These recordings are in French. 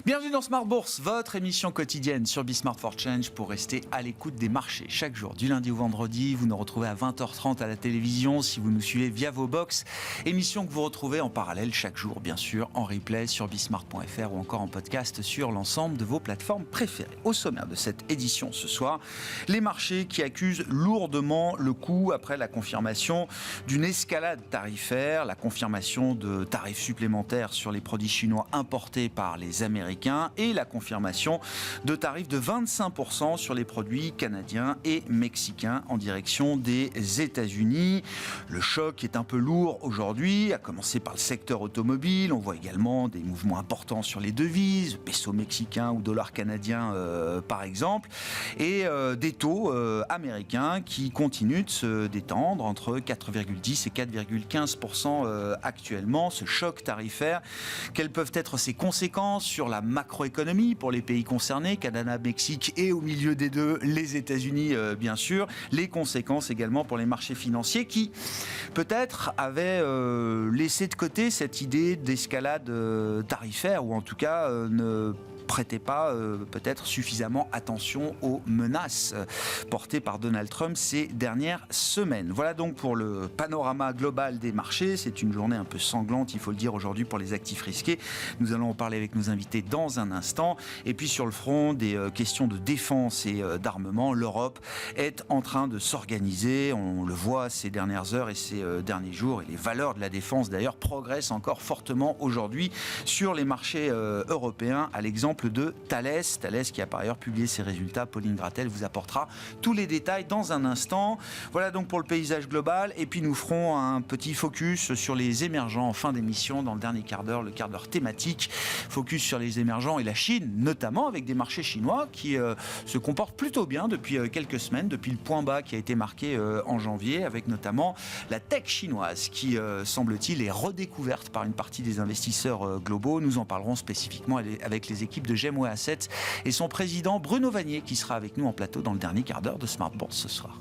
Bienvenue dans Smart Bourse, votre émission quotidienne sur Smart for Change pour rester à l'écoute des marchés. Chaque jour, du lundi au vendredi, vous nous retrouvez à 20h30 à la télévision si vous nous suivez via vos box. Émission que vous retrouvez en parallèle chaque jour, bien sûr, en replay sur bismart.fr ou encore en podcast sur l'ensemble de vos plateformes préférées. Au sommaire de cette édition ce soir, les marchés qui accusent lourdement le coup après la confirmation d'une escalade tarifaire, la confirmation de tarifs supplémentaires sur les produits chinois importés par les Américains et la confirmation de tarifs de 25% sur les produits canadiens et mexicains en direction des États-Unis. Le choc est un peu lourd aujourd'hui, à commencer par le secteur automobile. On voit également des mouvements importants sur les devises, peso mexicain ou dollar canadien par exemple, et des taux américains qui continuent de se détendre entre 4,10 et 4,15% actuellement. Ce choc tarifaire, quelles peuvent être ses conséquences sur la macroéconomie pour les pays concernés, Canada, Mexique et au milieu des deux, les États-Unis bien sûr. Les conséquences également pour les marchés financiers qui peut-être avaient laissé de côté cette idée d'escalade tarifaire ou en tout cas ne prêtez pas peut-être suffisamment attention aux menaces portées par Donald Trump ces dernières semaines. Voilà donc pour le panorama global des marchés. C'est une journée un peu sanglante, il faut le dire aujourd'hui, pour les actifs risqués. Nous allons en parler avec nos invités dans un instant. Et puis sur le front des questions de défense et d'armement, l'Europe est en train de s'organiser. On le voit ces dernières heures et ces derniers jours. Et les valeurs de la défense d'ailleurs progressent encore fortement aujourd'hui sur les marchés européens, à l'exemple de Thales qui a par ailleurs publié ses résultats. Pauline Gratel vous apportera tous les détails dans un instant. Voilà donc pour le paysage global, et puis nous ferons un petit focus sur les émergents en fin d'émission dans le dernier quart d'heure, le quart d'heure thématique. Focus sur les émergents et la Chine, notamment avec des marchés chinois qui se comportent plutôt bien depuis quelques semaines, depuis le point bas qui a été marqué en janvier, avec notamment la tech chinoise qui, semble-t-il, est redécouverte par une partie des investisseurs globaux. Nous en parlerons spécifiquement avec les équipes de Gemway Assets et son président Bruno Vanier qui sera avec nous en plateau dans le dernier quart d'heure de Smart Bourse ce soir.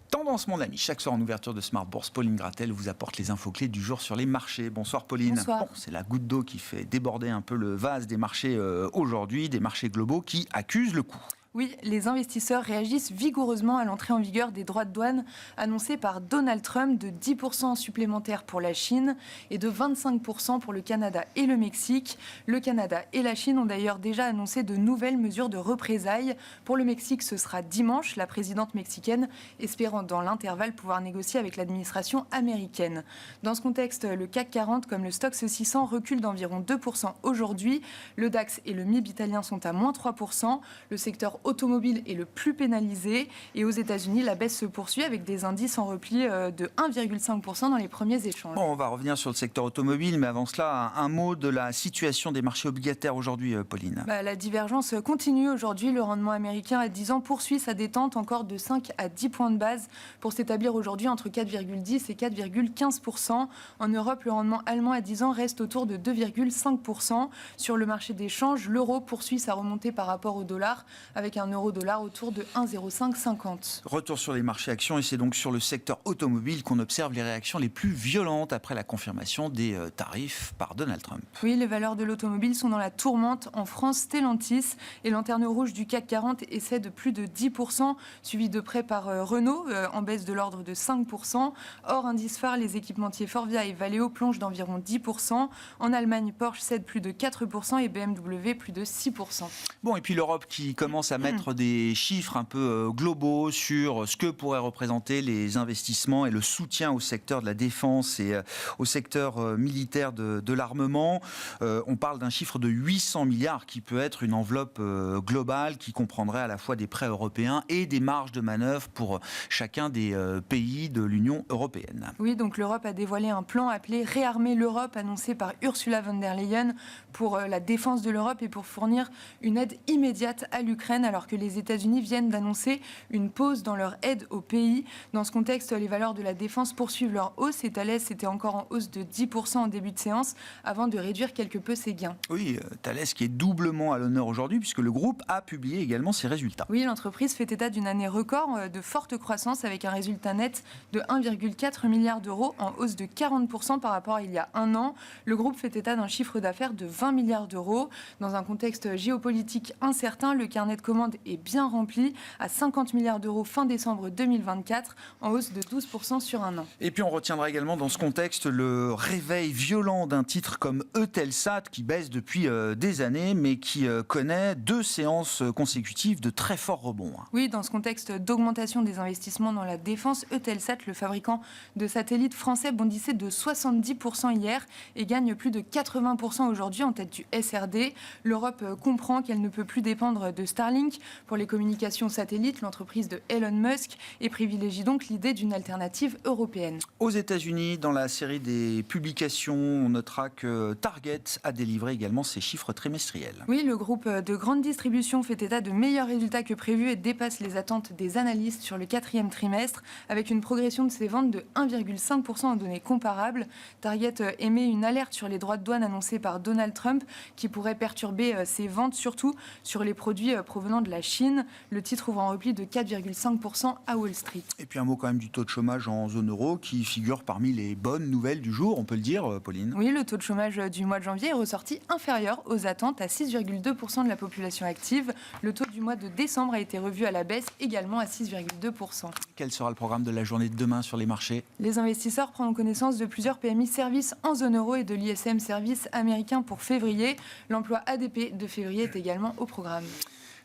Tendance, mon ami, chaque soir en ouverture de Smart Bourse, Pauline Gratel vous apporte les infos clés du jour sur les marchés. Bonsoir Pauline. Bonsoir. Bon, c'est la goutte d'eau qui fait déborder un peu le vase des marchés aujourd'hui, des marchés globaux qui accusent le coup. Oui, les investisseurs réagissent vigoureusement à l'entrée en vigueur des droits de douane annoncés par Donald Trump de 10% supplémentaires pour la Chine et de 25% pour le Canada et le Mexique. Le Canada et la Chine ont d'ailleurs déjà annoncé de nouvelles mesures de représailles. Pour le Mexique, ce sera dimanche, la présidente mexicaine espérant dans l'intervalle pouvoir négocier avec l'administration américaine. Dans ce contexte, le CAC 40 comme le Stoxx 600 reculent d'environ 2% aujourd'hui. Le DAX et le MIB italien sont à moins 3%. Le secteur automobile est le plus pénalisé et aux États-Unis, la baisse se poursuit avec des indices en repli de 1,5% dans les premiers échanges. Bon, on va revenir sur le secteur automobile, mais avant cela, un mot de la situation des marchés obligataires aujourd'hui, Pauline. La divergence continue aujourd'hui. Le rendement américain à 10 ans poursuit sa détente encore de 5 à 10 points de base pour s'établir aujourd'hui entre 4,10 et 4,15%. En Europe, le rendement allemand à 10 ans reste autour de 2,5%. Sur le marché des changes, l'euro poursuit sa remontée par rapport au dollar avec un euro-dollar autour de 1,0550. Retour sur les marchés actions, et c'est donc sur le secteur automobile qu'on observe les réactions les plus violentes après la confirmation des tarifs par Donald Trump. Oui, les valeurs de l'automobile sont dans la tourmente. En France, Stellantis et lanterne rouge du CAC 40 essaient de plus de 10%, suivi de près par Renault, en baisse de l'ordre de 5%. Hors indice phare, les équipementiers Forvia et Valeo plongent d'environ 10%. En Allemagne, Porsche cède plus de 4% et BMW plus de 6%. Bon, et puis l'Europe qui commence à mettre des chiffres un peu globaux sur ce que pourraient représenter les investissements et le soutien au secteur de la défense et au secteur militaire de l'armement. On parle d'un chiffre de 800 milliards qui peut être une enveloppe globale qui comprendrait à la fois des prêts européens et des marges de manœuvre pour chacun des pays de l'Union européenne. Oui, donc l'Europe a dévoilé un plan appelé Réarmer l'Europe, annoncé par Ursula von der Leyen pour la défense de l'Europe et pour fournir une aide immédiate à l'Ukraine alors que les États-Unis viennent d'annoncer une pause dans leur aide au pays. Dans ce contexte, les valeurs de la défense poursuivent leur hausse et Thales était encore en hausse de 10% en début de séance avant de réduire quelque peu ses gains. Oui, Thales qui est doublement à l'honneur aujourd'hui puisque le groupe a publié également ses résultats. Oui, l'entreprise fait état d'une année record de forte croissance avec un résultat net de 1,4 milliard d'euros en hausse de 40% par rapport à il y a un an. Le groupe fait état d'un chiffre d'affaires de 20 milliards d'euros. Dans un contexte géopolitique incertain, le carnet de commandes est bien rempli à 50 milliards d'euros fin décembre 2024, en hausse de 12% sur un an. Et puis on retiendra également dans ce contexte le réveil violent d'un titre comme Eutelsat qui baisse depuis des années mais qui connaît 2 séances consécutives de très forts rebonds. Oui, dans ce contexte d'augmentation des investissements dans la défense, Eutelsat, le fabricant de satellites français, bondissait de 70% hier et gagne plus de 80% aujourd'hui en tête du SRD. L'Europe comprend qu'elle ne peut plus dépendre de Starlink pour les communications satellites, l'entreprise de Elon Musk, et privilégie donc l'idée d'une alternative européenne. Aux États-Unis, dans la série des publications, on notera que Target a délivré également ses chiffres trimestriels. Oui, le groupe de grande distribution fait état de meilleurs résultats que prévu et dépasse les attentes des analystes sur le 4e trimestre, avec une progression de ses ventes de 1,5% en données comparables. Target émet une alerte sur les droits de douane annoncés par Donald Trump qui pourrait perturber ses ventes, surtout sur les produits provenant de la Chine. Le titre ouvre en repli de 4,5% à Wall Street. Et puis un mot quand même du taux de chômage en zone euro qui figure parmi les bonnes nouvelles du jour, on peut le dire, Pauline. Oui, le taux de chômage du mois de janvier est ressorti inférieur aux attentes à 6,2% de la population active. Le taux du mois de décembre a été revu à la baisse également à 6,2%. Quel sera le programme de la journée de demain sur les marchés ? Les investisseurs prennent connaissance de plusieurs PMI services en zone euro et de l'ISM service américain pour février. L'emploi ADP de février est également au programme.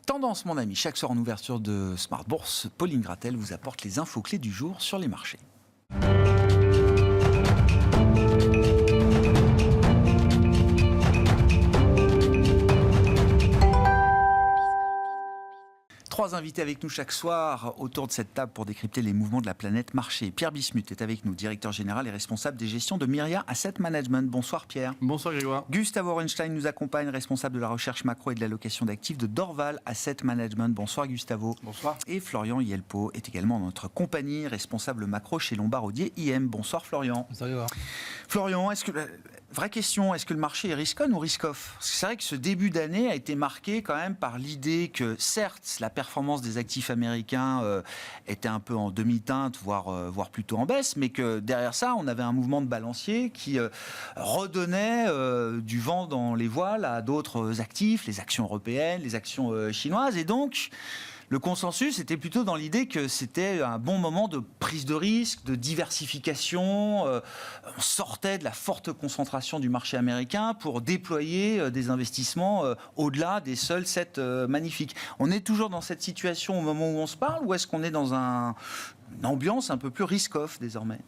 Tendance, mon ami, chaque soir en ouverture de Smart Bourse, Pauline Gratel vous apporte les infos clés du jour sur les marchés. Trois invités avec nous chaque soir autour de cette table pour décrypter les mouvements de la planète marché. Pierre Bismuth est avec nous, directeur général et responsable des gestions de Myria Asset Management. Bonsoir Pierre. Bonsoir Grégoire. Gustave Orenstein nous accompagne, responsable de la recherche macro et de l'allocation d'actifs de Dorval Asset Management. Bonsoir Gustavo. Bonsoir. Et Florian Yelpo est également dans notre compagnie, responsable macro chez Lombard Odier IM. Bonsoir Florian. Bonsoir Grégoire. Florian, vraie question, est-ce que le marché est risk-on ou risk-off ? Parce que c'est vrai que ce début d'année a été marqué quand même par l'idée que certes, la performance des actifs américains était un peu en demi-teinte, voire plutôt en baisse, mais que derrière ça, on avait un mouvement de balancier qui redonnait du vent dans les voiles à d'autres actifs, les actions européennes, les actions chinoises, et donc le consensus était plutôt dans l'idée que c'était un bon moment de prise de risque, de diversification. On sortait de la forte concentration du marché américain pour déployer des investissements au-delà des seuls 7 magnifiques. On est toujours dans cette situation au moment où on se parle, ou est-ce qu'on est dans une ambiance un peu plus risk-off désormais ?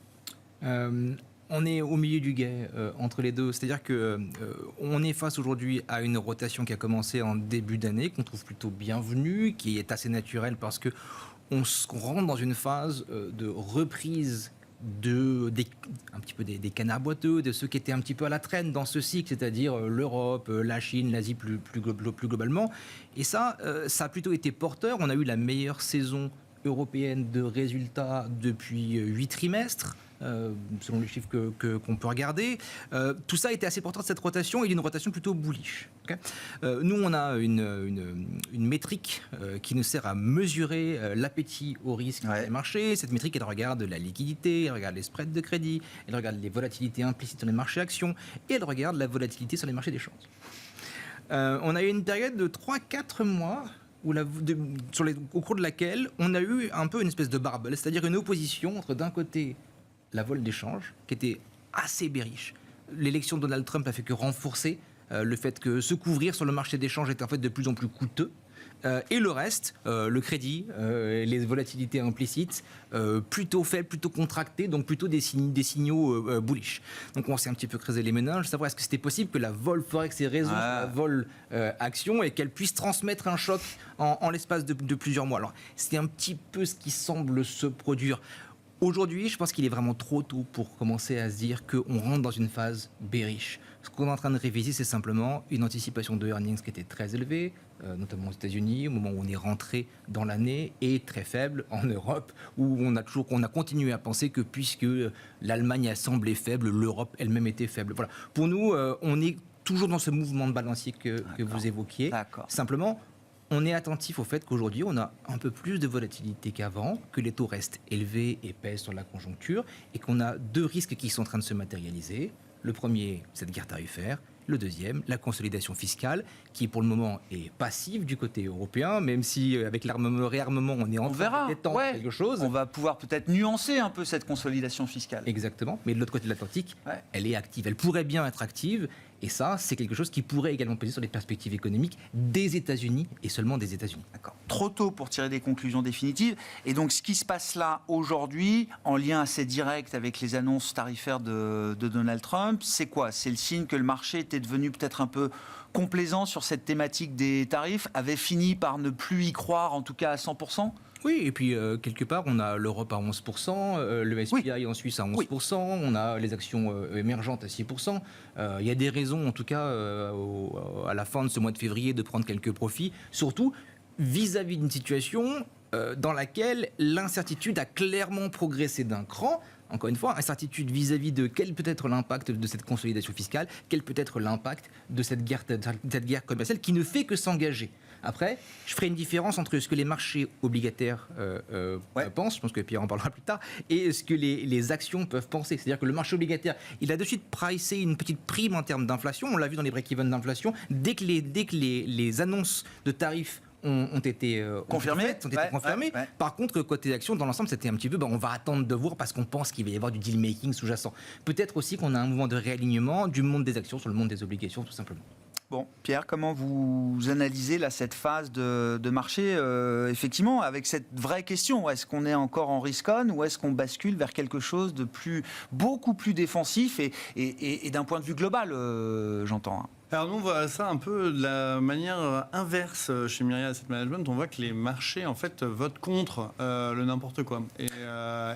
On est au milieu du guet entre les deux. C'est-à-dire qu'on est face aujourd'hui à une rotation qui a commencé en début d'année, qu'on trouve plutôt bienvenue, qui est assez naturelle parce qu'on rentre dans une phase de reprise un petit peu des canards boiteux, de ceux qui étaient un petit peu à la traîne dans ce cycle, c'est-à-dire l'Europe, la Chine, l'Asie plus globalement. Et ça a plutôt été porteur. On a eu la meilleure saison européenne de résultats depuis 8 trimestres. Selon les chiffres qu'on peut regarder. Tout ça a été assez porteur de cette rotation et d'une rotation plutôt bullish. Okay, nous, on a une métrique qui nous sert à mesurer l'appétit au risque des marchés. Cette métrique, elle regarde la liquidité, elle regarde les spreads de crédit, elle regarde les volatilités implicites sur les marchés actions et elle regarde la volatilité sur les marchés d'échange. On a eu une période de 3-4 mois au cours de laquelle on a eu un peu une espèce de barbel, c'est-à-dire une opposition entre d'un côté la vol d'échange, qui était assez bearish. L'élection de Donald Trump a fait que renforcer le fait que se couvrir sur le marché d'échange était en fait de plus en plus coûteux. Et le reste, le crédit, les volatilités implicites, plutôt faibles, plutôt contractées, donc plutôt des signaux bullish. Donc on s'est un petit peu creusé les méninges, savoir est-ce que c'était possible que la vol forex ait raison sur la vol action et qu'elle puisse transmettre un choc en l'espace de plusieurs mois. Alors c'est un petit peu ce qui semble se produire. Aujourd'hui, je pense qu'il est vraiment trop tôt pour commencer à se dire qu'on rentre dans une phase bearish. Ce qu'on est en train de réviser, c'est simplement une anticipation de earnings qui était très élevée, notamment aux États-Unis, au moment où on est rentré dans l'année, et très faible en Europe, où on a continué à penser que puisque l'Allemagne a semblé faible, l'Europe elle-même était faible. Voilà. Pour nous, on est toujours dans ce mouvement de balancier que vous évoquiez. Simplement, on est attentif au fait qu'aujourd'hui, on a un peu plus de volatilité qu'avant, que les taux restent élevés et pèsent sur la conjoncture, et qu'on a deux risques qui sont en train de se matérialiser. Le premier, cette guerre tarifaire. Le deuxième, la consolidation fiscale, qui pour le moment est passive du côté européen, même si avec le réarmement, on est en train d'étendre quelque chose. On va pouvoir peut-être nuancer un peu cette consolidation fiscale. Exactement, mais de l'autre côté de l'Atlantique, elle est active. Elle pourrait bien être active, et ça, c'est quelque chose qui pourrait également peser sur les perspectives économiques des États-Unis, et seulement des États-Unis. D'accord. Trop tôt pour tirer des conclusions définitives. Et donc, ce qui se passe là aujourd'hui, en lien assez direct avec les annonces tarifaires de Donald Trump, c'est quoi? C'est le signe que le marché était devenu peut-être un peu complaisant sur cette thématique des tarifs, avait fini par ne plus y croire, en tout cas à 100%? Oui, et puis quelque part, on a l'Europe à 11%, le SPI en Suisse à 11%, on a les actions émergentes à 6%. Il y a des raisons, en tout cas, à la fin de ce mois de février, de prendre quelques profits, surtout vis-à-vis d'une situation dans laquelle l'incertitude a clairement progressé d'un cran. Encore une fois, incertitude vis-à-vis de quel peut être l'impact de cette consolidation fiscale, quel peut être l'impact de cette guerre commerciale qui ne fait que s'engager. Après, je ferai une différence entre ce que les marchés obligataires pensent, je pense que Pierre en parlera plus tard, et ce que les actions peuvent penser. C'est-à-dire que le marché obligataire, il a de suite pricé une petite prime en termes d'inflation, on l'a vu dans les break-even d'inflation, dès que les annonces de tarifs ont été confirmées. Par contre, côté action, dans l'ensemble, c'était un petit peu, on va attendre de voir parce qu'on pense qu'il va y avoir du deal-making sous-jacent. Peut-être aussi qu'on a un mouvement de réalignement du monde des actions sur le monde des obligations, tout simplement. Bon, Pierre, comment vous analysez là, cette phase de marché, effectivement, avec cette vraie question, est-ce qu'on est encore en risk-on ou est-ce qu'on bascule vers quelque chose de beaucoup plus défensif et d'un point de vue global, j'entends, hein. Alors nous, on voit ça un peu de la manière inverse chez Myriad Asset Management. On voit que les marchés, en fait, votent contre le n'importe quoi. Et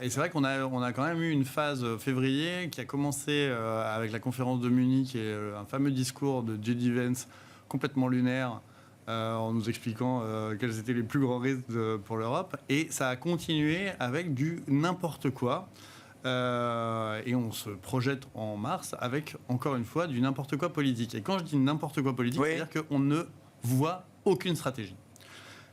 c'est vrai qu'on a quand même eu une phase février qui a commencé avec la conférence de Munich et un fameux discours de J.D. Vance complètement lunaire en nous expliquant quels étaient les plus grands risques pour l'Europe. Et ça a continué avec du n'importe quoi. Et on se projette en mars avec, encore une fois, du n'importe quoi politique. Et quand je dis n'importe quoi politique, c'est-à-dire qu'on ne voit aucune stratégie.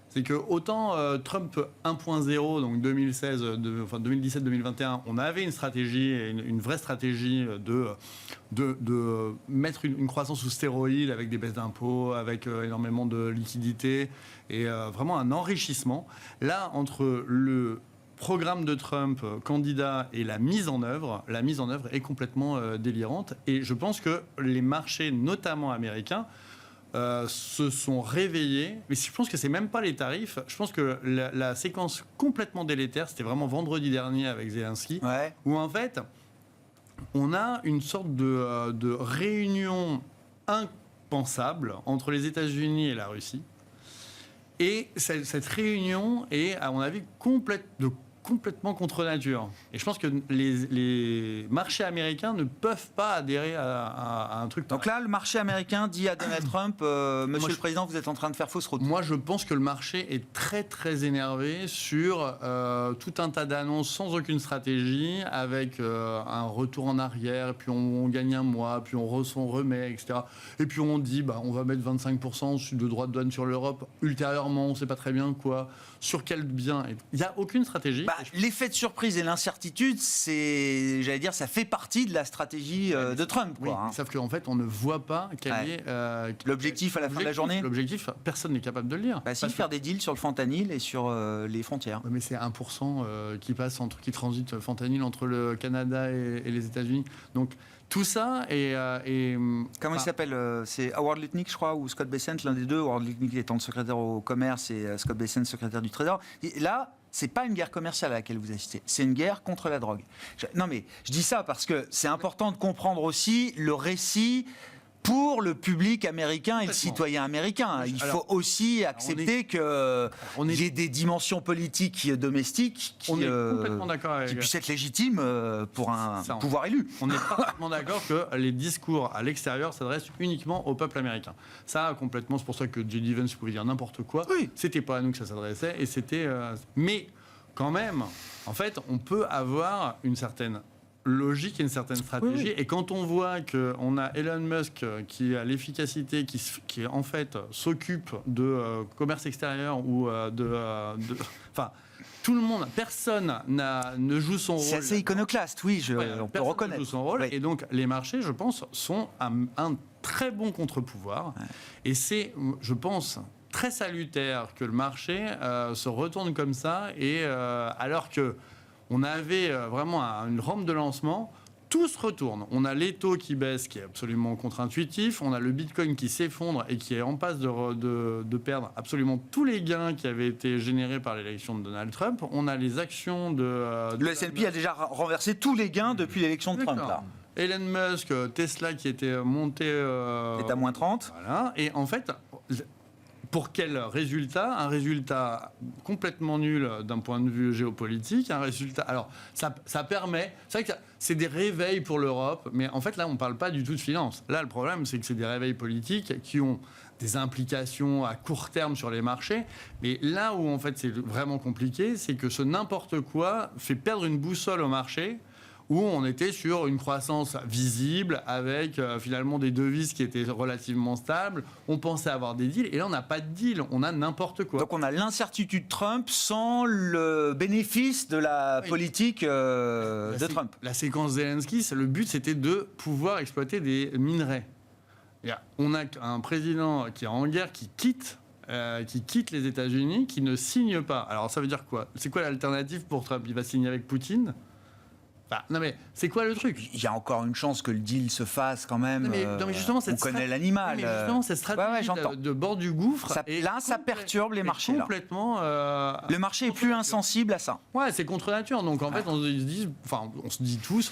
C'est que autant Trump 1.0, donc 2017-2021, on avait une stratégie, une vraie stratégie de mettre une croissance sous stéroïdes avec des baisses d'impôts, avec énormément de liquidités et vraiment un enrichissement. Là, entre le programme de Trump, candidat, et la mise en œuvre est complètement délirante. Et je pense que les marchés, notamment américains, se sont réveillés. Mais je pense que c'est même pas les tarifs. Je pense que la séquence complètement délétère, c'était vraiment vendredi dernier avec Zelensky, où en fait, on a une sorte de réunion impensable entre les États-Unis et la Russie. Et cette réunion est, à mon avis, complètement contre nature. Et je pense que les marchés américains ne peuvent pas adhérer à un truc. Donc là, le marché américain dit à Donald Trump, Monsieur le Président, vous êtes en train de faire fausse route. Moi, je pense que le marché est très, très énervé sur tout un tas d'annonces sans aucune stratégie, avec un retour en arrière, puis on gagne un mois, puis on remet, etc. Et puis on dit, on va mettre 25% de droits de douane sur l'Europe. Ultérieurement, on ne sait pas très bien quoi, sur quel bien. Il n'y a aucune stratégie. L'effet de surprise et l'incertitude, j'allais dire, ça fait partie de la stratégie de Trump. Oui, sauf qu'en fait, on ne voit pas quel est l'objectif à la fin de la journée. L'objectif, personne n'est capable de le lire. Faire des deals sur le fentanyl et sur les frontières. Mais c'est 1% qui transite fentanyl entre le Canada et les États-Unis. Donc tout ça est... Comment il s'appelle c'est Howard Lutnick, je crois, ou Scott Bessent, l'un des deux. Howard Lutnick étant le secrétaire au commerce et Scott Bessent, secrétaire du Trésor. Et là, c'est pas une guerre commerciale à laquelle vous assistez, c'est une guerre contre la drogue. Non mais je dis ça parce que c'est important de comprendre aussi le récit pour le public américain et le citoyen américain. Il faut aussi accepter qu'il y ait des dimensions politiques domestiques qui puissent être légitimes pour un pouvoir élu. On est parfaitement d'accord que les discours à l'extérieur s'adressent uniquement au peuple américain. Ça, complètement, c'est pour ça que J.D. Vance pouvait dire n'importe quoi. Oui. C'était pas à nous que ça s'adressait. Et c'était, mais quand même, en fait, on peut avoir une certaine logique et une certaine stratégie. Et quand on voit qu'on a Elon Musk qui a l'efficacité, qui en fait s'occupe de commerce extérieur ou enfin, tout le monde, personne ne joue son rôle. C'est assez iconoclaste, oui, on peut reconnaître. Ne joue son rôle. Oui. Et donc, les marchés, je pense, sont un très bon contre-pouvoir. Ouais. Et c'est, je pense, très salutaire que le marché se retourne comme ça, et alors que on avait vraiment une rampe de lancement, tout se retourne. On a les taux qui baissent, qui est absolument contre-intuitif. On a le Bitcoin qui s'effondre et qui est en passe de perdre absolument tous les gains qui avaient été générés par l'élection de Donald Trump. On a les actions le S&P a déjà renversé tous les gains depuis l'élection de Trump. Là. Elon Musk, Tesla qui était monté... est à moins 30. Voilà. Et en fait... Pour quel résultat ? Un résultat complètement nul d'un point de vue géopolitique. Un résultat. Alors, ça permet. C'est vrai que c'est des réveils pour l'Europe, mais en fait, là, on ne parle pas du tout de finance. Là, le problème, c'est que c'est des réveils politiques qui ont des implications à court terme sur les marchés. Mais là où, en fait, c'est vraiment compliqué, c'est que ce n'importe quoi fait perdre une boussole au marché, où on était sur une croissance visible avec finalement des devises qui étaient relativement stables. On pensait avoir des deals, et là on n'a pas de deal, on a n'importe quoi. Donc on a l'incertitude Trump sans le bénéfice de la politique de Trump. La séquence Zelensky, le but c'était de pouvoir exploiter des minerais. Et on a un président qui est en guerre, qui quitte les États-Unis, qui ne signe pas. Alors ça veut dire quoi ? C'est quoi l'alternative pour Trump ? Il va signer avec Poutine ? Bah, non mais c'est quoi le truc ? Il y a encore une chance que le deal se fasse quand même. Non mais justement, on connaît l'animal. Mais justement, cette stratégie de bord du gouffre. Ça perturbe les marchés. Complètement. Le marché est plus insensible à ça. Ouais, c'est contre nature. Donc en fait, on se dit tous,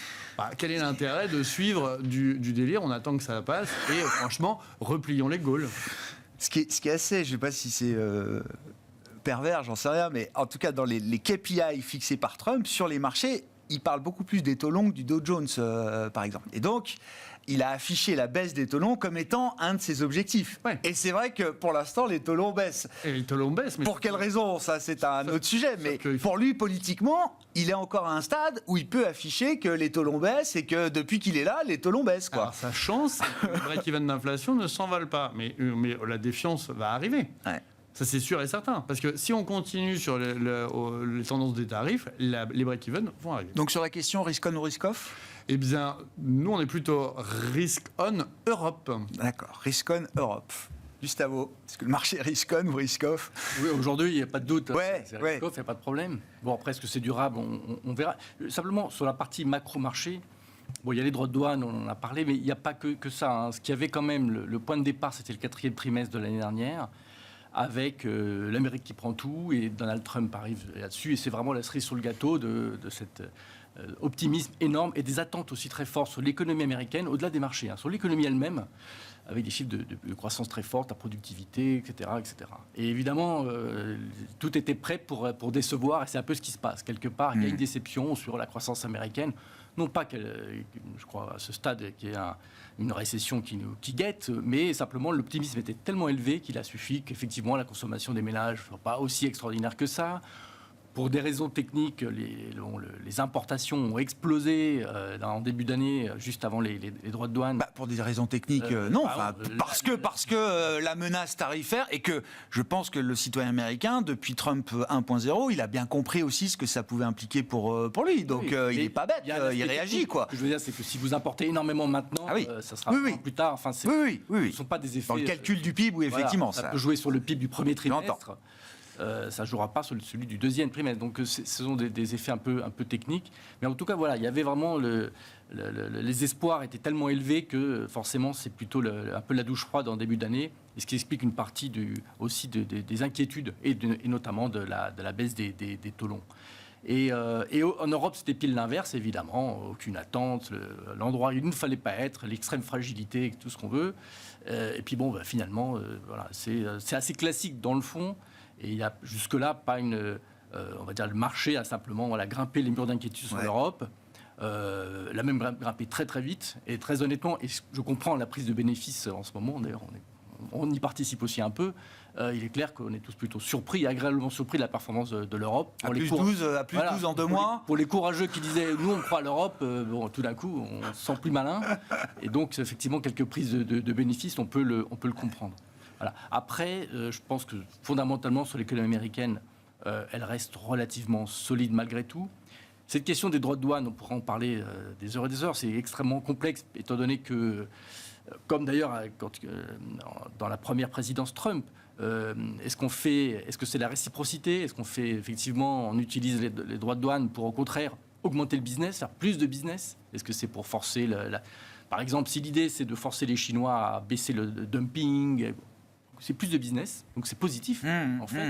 quel est l'intérêt de suivre du délire ? On attend que ça passe. Et franchement, replions les Gaules. Ce qui est assez, je ne sais pas si c'est pervers, j'en sais rien, mais en tout cas dans les KPI fixés par Trump sur les marchés, il parle beaucoup plus des taux longs que du Dow Jones, par exemple. Et donc, il a affiché la baisse des taux longs comme étant un de ses objectifs. Ouais. Et c'est vrai que pour l'instant, les taux longs baissent. Et les taux longs baissent. Mais pour quelle raison ? Ça, c'est un autre sujet. Mais pour lui, politiquement, il est encore à un stade où il peut afficher que les taux longs baissent et que depuis qu'il est là, les taux longs baissent. Quoi. Alors, sa chance, c'est que le break-even d'inflation ne s'envole pas. Mais la défiance va arriver. Ouais. Ça, c'est sûr et certain. Parce que si on continue sur les tendances des tarifs, les break-even vont arriver. Donc, sur la question risk-on ou risk-off ? Eh bien, nous, on est plutôt risk-on Europe. D'accord, risk-on Europe. Gustavo, est-ce que le marché est risk-on ou risk-off ? Oui, aujourd'hui, il n'y a pas de doute. Ouais, c'est risk-off, il n'y a pas de problème. Bon, après, est-ce que c'est durable ? On verra. Simplement, sur la partie macro-marché, bon, il y a les droits de douane, on en a parlé, mais il n'y a pas que ça. Hein. Ce qui avait quand même, le point de départ, c'était le 4e trimestre de l'année dernière, avec l'Amérique qui prend tout, et Donald Trump arrive là-dessus, et c'est vraiment la cerise sur le gâteau de cet optimisme énorme, et des attentes aussi très fortes sur l'économie américaine, au-delà des marchés, hein, sur l'économie elle-même, avec des chiffres de croissance très forte, la productivité, etc. etc. Et évidemment, tout était prêt pour décevoir, et c'est un peu ce qui se passe. Quelque part, il y a une déception sur la croissance américaine, non pas je crois, à ce stade, qu'il y ait une récession qui guette, mais simplement l'optimisme était tellement élevé qu'il a suffi qu'effectivement la consommation des ménages ne soit pas aussi extraordinaire que ça. Pour des raisons techniques, les importations ont explosé en début d'année, juste avant les droits de douane. Pour des raisons techniques, non. Parce que la menace tarifaire, et que je pense que le citoyen américain, depuis Trump 1.0, il a bien compris aussi ce que ça pouvait impliquer pour lui. Donc il n'est pas bête, il réagit. Quoi. Ce que je veux dire, c'est que si vous importez énormément maintenant, ça sera plus tard. Enfin, ce ne sont pas des effets... Dans le calcul du PIB, oui, effectivement. Ça peut jouer sur le PIB du premier trimestre. Ça ne jouera pas sur celui du deuxième trimestre. Donc ce sont des effets un peu techniques. Mais en tout cas, voilà, il y avait vraiment les espoirs étaient tellement élevés que forcément c'est plutôt un peu la douche froide en début d'année. Et ce qui explique une partie aussi des inquiétudes et notamment de la baisse des taux longs. Et en Europe, c'était pile l'inverse, évidemment. Aucune attente, l'endroit où il ne fallait pas être, l'extrême fragilité, tout ce qu'on veut. Et puis bon, finalement, voilà, c'est assez classique dans le fond. Et il n'y a jusque-là pas on va dire, le marché a simplement grimpé les murs d'inquiétude sur l'Europe. L'a même grimpé très très vite. Et très honnêtement, et je comprends la prise de bénéfices en ce moment, d'ailleurs, on y participe aussi un peu. Il est clair qu'on est tous plutôt surpris, agréablement surpris de la performance de l'Europe. À plus 12 en 2 mois. Pour les courageux qui disaient « nous, on croit à l'Europe tout d'un coup, on se sent plus malin ». Et donc, effectivement, quelques prises de bénéfices, on peut le comprendre. Voilà. Après, je pense que fondamentalement, sur l'économie américaine, elle reste relativement solide malgré tout. Cette question des droits de douane, on pourra en parler des heures et des heures, c'est extrêmement complexe, étant donné que, comme d'ailleurs dans la première présidence Trump, est-ce que c'est la réciprocité? Est-ce qu'on fait effectivement, on utilise les droits de douane pour au contraire augmenter le business, faire plus de business? Est-ce que c'est pour forcer par exemple, si l'idée c'est de forcer les Chinois à baisser le dumping, c'est plus de business, donc c'est positif en fait.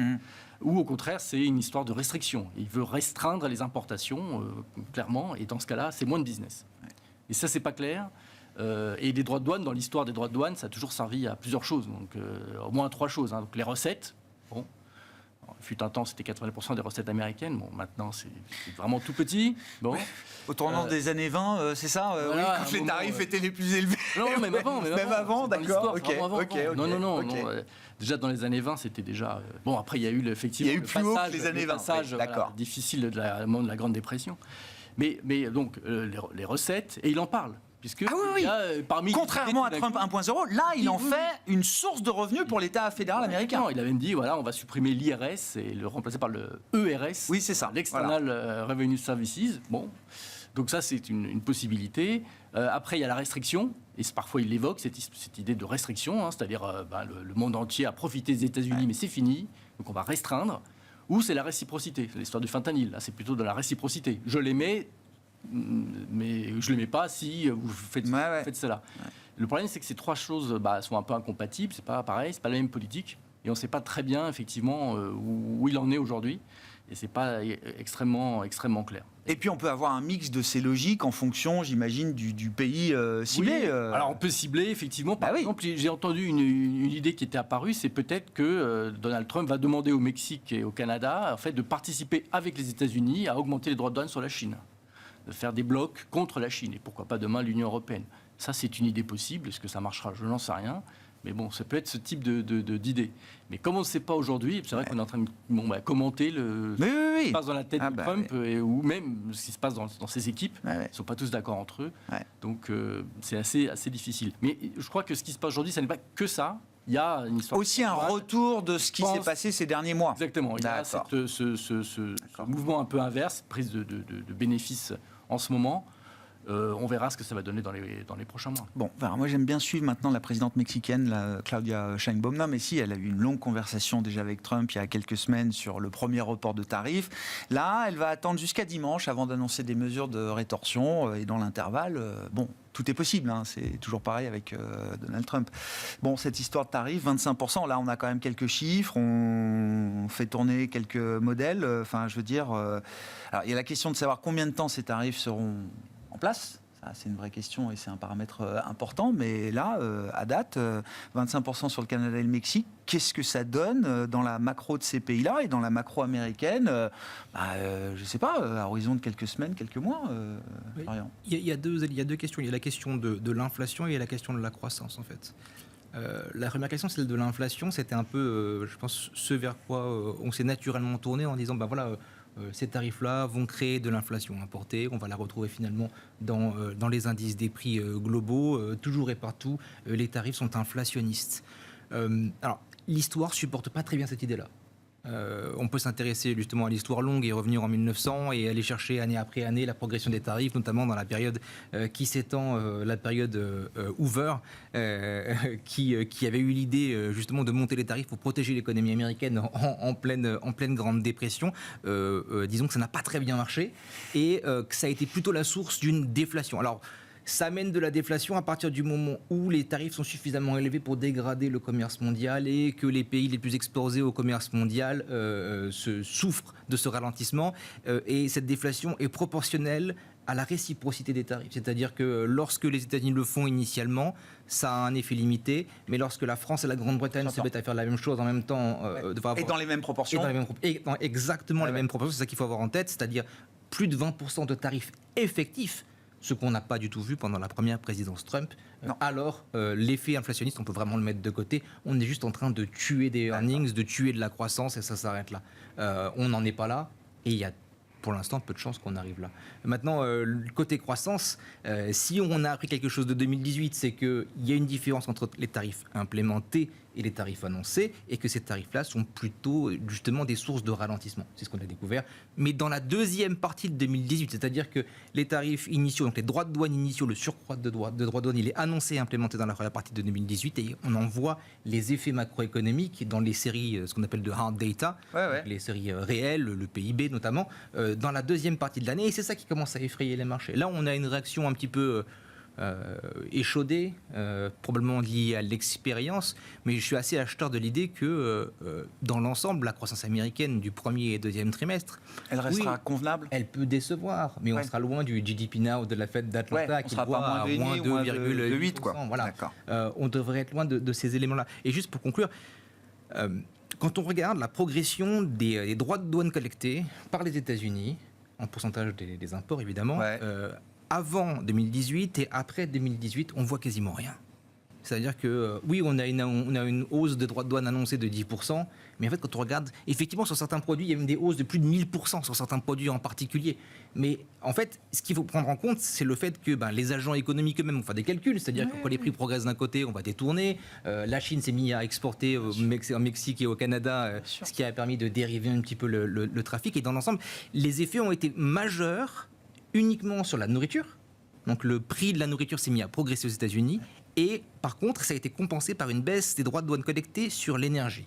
Ou au contraire, c'est une histoire de restriction. Il veut restreindre les importations, clairement, et dans ce cas-là, c'est moins de business. Et ça, c'est pas clair. Et les droits de douane, dans l'histoire des droits de douane, ça a toujours servi à plusieurs choses, donc au moins 3 choses. Donc les recettes, bon, fut un temps, c'était 80% des recettes américaines. Bon, maintenant, c'est vraiment tout petit. Bon. Ouais. Au tournant des années 20, c'est ça voilà, quand les tarifs étaient les plus élevés. Non, même avant. Même avant, d'accord. Ok. Non. Déjà, dans les années 20, c'était déjà... bon, après, il y a eu effectivement le passage, les années 20, passage d'accord. difficile de la Grande Dépression. Mais donc, les recettes, et il en parle. Puisque parmi contrairement à Trump 1.0, là, il en fait une source de revenus pour l'État fédéral américain. Il a même dit, on va supprimer l'IRS et le remplacer par le ERS. Oui, c'est ça. L'External Revenue Services. Bon, donc ça, c'est une possibilité. Après, il y a la restriction, et parfois il l'évoque, cette idée de restriction, c'est-à-dire le monde entier a profité des États-Unis, mais c'est fini, donc on va restreindre. Ou c'est la réciprocité, c'est l'histoire du fentanyl, là c'est plutôt de la réciprocité. Je l'émets, mais je ne l'aimais pas si vous faites cela. Ouais. Le problème, c'est que ces 3 choses sont un peu incompatibles, c'est pas pareil, c'est pas la même politique, et on ne sait pas très bien, effectivement, où il en est aujourd'hui, et c'est pas extrêmement clair. Et puis, on peut avoir un mix de ces logiques en fonction, j'imagine, du pays ciblé. Oui. Alors, on peut cibler, effectivement. Par exemple, j'ai entendu une idée qui était apparue, c'est peut-être que Donald Trump va demander au Mexique et au Canada, en fait, de participer avec les États-Unis à augmenter les droits de douane sur la Chine, de faire des blocs contre la Chine, et pourquoi pas demain l'Union européenne. Ça, c'est une idée possible. Est-ce que ça marchera? Je n'en sais rien. Mais bon, ça peut être ce type d'idée. Mais comme on ne sait pas aujourd'hui, c'est vrai qu'on est en train de commenter ce qui se passe dans la tête de Trump, ou même ce qui se passe dans ses équipes. Ils ne sont pas tous d'accord entre eux. Donc, c'est assez difficile. Mais je crois que ce qui se passe aujourd'hui, ça n'est pas que ça. Il y a une histoire aussi un retour de ce qui s'est passé ces derniers mois. Exactement. Il y a ce mouvement un peu inverse, prise de bénéfices en ce moment. On verra ce que ça va donner dans les prochains mois. Bon, moi j'aime bien suivre maintenant la présidente mexicaine, Claudia Sheinbaum. Non, mais si, elle a eu une longue conversation déjà avec Trump il y a quelques semaines sur le premier report de tarifs. Là, elle va attendre jusqu'à dimanche avant d'annoncer des mesures de rétorsion. Et dans l'intervalle, tout est possible. C'est toujours pareil avec Donald Trump. Bon, cette histoire de tarifs, 25%, là on a quand même quelques chiffres, on fait tourner quelques modèles. Alors, il y a la question de savoir combien de temps ces tarifs seront en place. Ça, c'est une vraie question et c'est un paramètre important. Mais là, à date, 25% sur le Canada et le Mexique, qu'est-ce que ça donne dans la macro de ces pays-là et dans la macro américaine? Je ne sais pas, à horizon de quelques semaines, quelques mois. Il y a deux questions. Il y a la question de l'inflation et il y a la question de la croissance, en fait. La première question, celle de l'inflation, c'était un peu, je pense, ce vers quoi on s'est naturellement tourné en disant, ces tarifs-là vont créer de l'inflation importée. On va la retrouver finalement dans les indices des prix globaux. Toujours et partout, les tarifs sont inflationnistes. Alors, l'histoire supporte pas très bien cette idée-là. On peut s'intéresser justement à l'histoire longue et revenir en 1900 et aller chercher année après année la progression des tarifs, notamment dans la période qui s'étend, la période Hoover, qui avait eu l'idée justement de monter les tarifs pour protéger l'économie américaine en pleine Grande Dépression. Disons que ça n'a pas très bien marché et que ça a été plutôt la source d'une déflation. Alors, Ça amène de la déflation à partir du moment où les tarifs sont suffisamment élevés pour dégrader le commerce mondial et que les pays les plus exposés au commerce mondial souffrent de ce ralentissement. Et cette déflation est proportionnelle à la réciprocité des tarifs. C'est-à-dire que lorsque les États-Unis le font initialement, ça a un effet limité, mais lorsque la France et la Grande-Bretagne se mettent à faire la même chose en même temps... Et dans les mêmes proportions. Et dans exactement les mêmes proportions, c'est ça qu'il faut avoir en tête, c'est-à-dire plus de 20% de tarifs effectifs, ce qu'on n'a pas du tout vu pendant la première présidence Trump. Alors, l'effet inflationniste, on peut vraiment le mettre de côté. On est juste en train de tuer des earnings, de tuer de la croissance, et ça s'arrête là. On n'en est pas là, et il y a pour l'instant peu de chances qu'on arrive là. Maintenant, côté croissance, si on a appris quelque chose de 2018, c'est qu'il y a une différence entre les tarifs implémentés et les tarifs annoncés, et que ces tarifs-là sont plutôt justement des sources de ralentissement. C'est ce qu'on a découvert. Mais dans la deuxième partie de 2018, c'est-à-dire que les tarifs initiaux, donc les droits de douane initiaux, le surcroît de droits de douane, il est annoncé et implémenté dans la première partie de 2018, et on en voit les effets macroéconomiques dans les séries, ce qu'on appelle de hard data, les séries réelles, le PIB notamment, dans la deuxième partie de l'année, et c'est ça qui commence à effrayer les marchés. Là, on a une réaction un petit peu... échaudé, probablement lié à l'expérience, mais je suis assez acheteur de l'idée que dans l'ensemble, la croissance américaine du premier et deuxième trimestre, elle restera convenable. Elle peut décevoir, mais on sera loin du GDP Now de la Fed d'Atlanta qui voit à moins 2,8 quoi. Voilà. On devrait être loin de ces éléments-là. Et juste pour conclure, quand on regarde la progression des droits de douane collectés par les États-Unis, en pourcentage des imports évidemment, avant 2018 et après 2018, on voit quasiment rien. C'est-à-dire que, oui, on a une hausse de droits de douane annoncée de 10%, mais en fait, quand on regarde, effectivement, sur certains produits, il y a même des hausses de plus de 1000% sur certains produits en particulier. Mais en fait, ce qu'il faut prendre en compte, c'est le fait que les agents économiques eux-mêmes font des calculs, c'est-à-dire que quand les prix progressent d'un côté, on va détourner. La Chine s'est mise à exporter au Mexique et au Canada, ce qui a permis de dériver un petit peu le trafic. Et dans l'ensemble, les effets ont été majeurs uniquement sur la nourriture. Donc le prix de la nourriture s'est mis à progresser aux États-Unis. Et par contre, ça a été compensé par une baisse des droits de douane collectés sur l'énergie.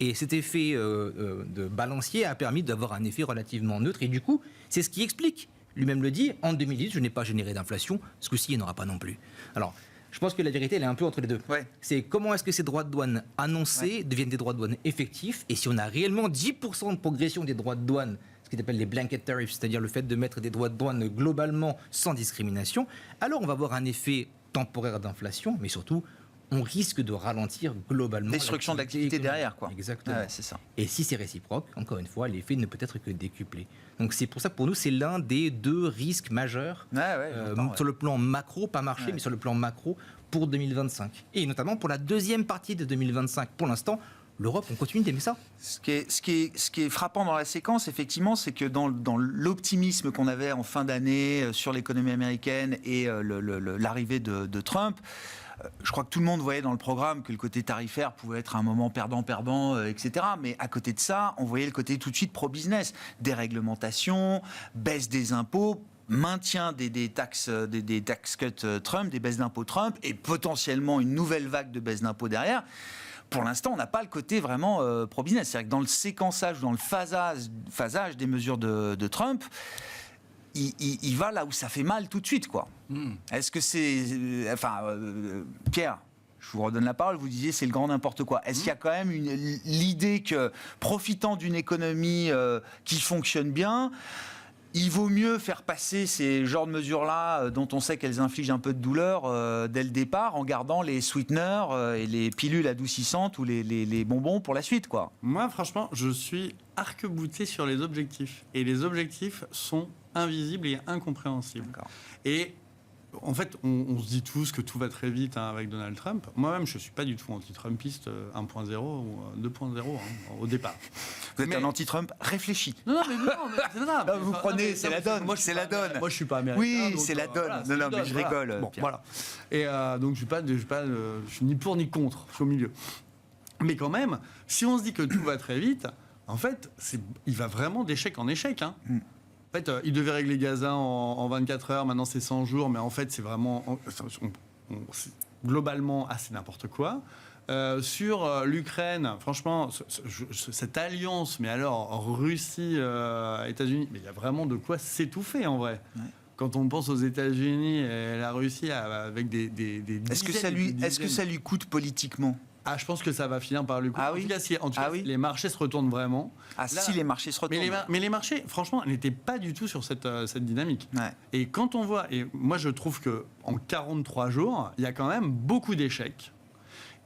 Et cet effet de balancier a permis d'avoir un effet relativement neutre. Et du coup, c'est ce qui explique, lui-même le dit, en 2010, je n'ai pas généré d'inflation. Ce coup-ci, il n'y en aura pas non plus. Alors, je pense que la vérité, elle est un peu entre les deux. C'est comment est-ce que ces droits de douane annoncés deviennent des droits de douane effectifs. Et si on a réellement 10% de progression des droits de douane, ce qu'ils appellent les blanket tariffs, c'est-à-dire le fait de mettre des droits de douane globalement sans discrimination, alors on va avoir un effet temporaire d'inflation, mais surtout, on risque de ralentir globalement... Destruction de l'activité derrière, quoi. Exactement. C'est ça. Et si c'est réciproque, encore une fois, l'effet ne peut être que décuplé. Donc c'est pour ça que pour nous, c'est l'un des deux risques majeurs sur le plan macro, pas marché, mais sur le plan macro pour 2025. Et notamment pour la deuxième partie de 2025. Pour l'instant, l'Europe, on continue d'aimer ça. Ce qui est frappant dans la séquence, effectivement, c'est que dans l'optimisme qu'on avait en fin d'année sur l'économie américaine et l'arrivée de Trump, je crois que tout le monde voyait dans le programme que le côté tarifaire pouvait être un moment perdant-perdant, etc. Mais à côté de ça, on voyait le côté tout de suite pro-business. Déréglementation, baisse des impôts, maintien des tax cuts Trump, des baisses d'impôts Trump, et potentiellement une nouvelle vague de baisse d'impôts derrière. Pour l'instant, on n'a pas le côté vraiment pro-business. C'est-à-dire que dans le séquençage, dans le phasage des mesures de Trump, il va là où ça fait mal tout de suite, quoi. Est-ce que c'est... Pierre, je vous redonne la parole, vous disiez c'est le grand n'importe quoi. Est-ce qu'il y a quand même l'idée que, profitant d'une économie qui fonctionne bien, il vaut mieux faire passer ces genres de mesures-là, dont on sait qu'elles infligent un peu de douleur dès le départ, en gardant les sweeteners et les pilules adoucissantes ou les bonbons pour la suite, quoi. Moi, franchement, je suis arc-bouté sur les objectifs. Et les objectifs sont invisibles et incompréhensibles. D'accord. Et en fait, on se dit tous que tout va très vite avec Donald Trump. Moi-même, je ne suis pas du tout anti-Trumpiste 1.0 ou 2.0 au départ. Vous êtes un anti-Trump réfléchi. Non, mais c'est ça. Vous prenez, c'est la donne. Moi, c'est la donne. Moi, je ne suis pas américain. Oui, c'est la donne. Voilà, mais je rigole. Bon, voilà. Et donc, je suis ni pour ni contre. Je suis au milieu. Mais quand même, si on se dit que tout va très vite, en fait, il va vraiment d'échec en échec. En fait, il devait régler Gaza en 24 heures, maintenant c'est 100 jours, mais en fait, c'est vraiment c'est globalement assez n'importe quoi. Sur l'Ukraine, franchement, cette alliance, mais alors Russie, États-Unis, mais il y a vraiment de quoi s'étouffer en vrai. quand on pense aux États-Unis et la Russie avec des Est-ce que ça lui coûte politiquement? Ah, je pense que ça va finir par lui coûter. Ah oui. En tout cas, si les marchés se retournent vraiment. Ah, là, si les marchés se retournent. Mais les marchés, franchement, n'étaient pas du tout sur cette dynamique. Ouais. Et quand on voit, et moi je trouve qu'en 43 jours, il y a quand même beaucoup d'échecs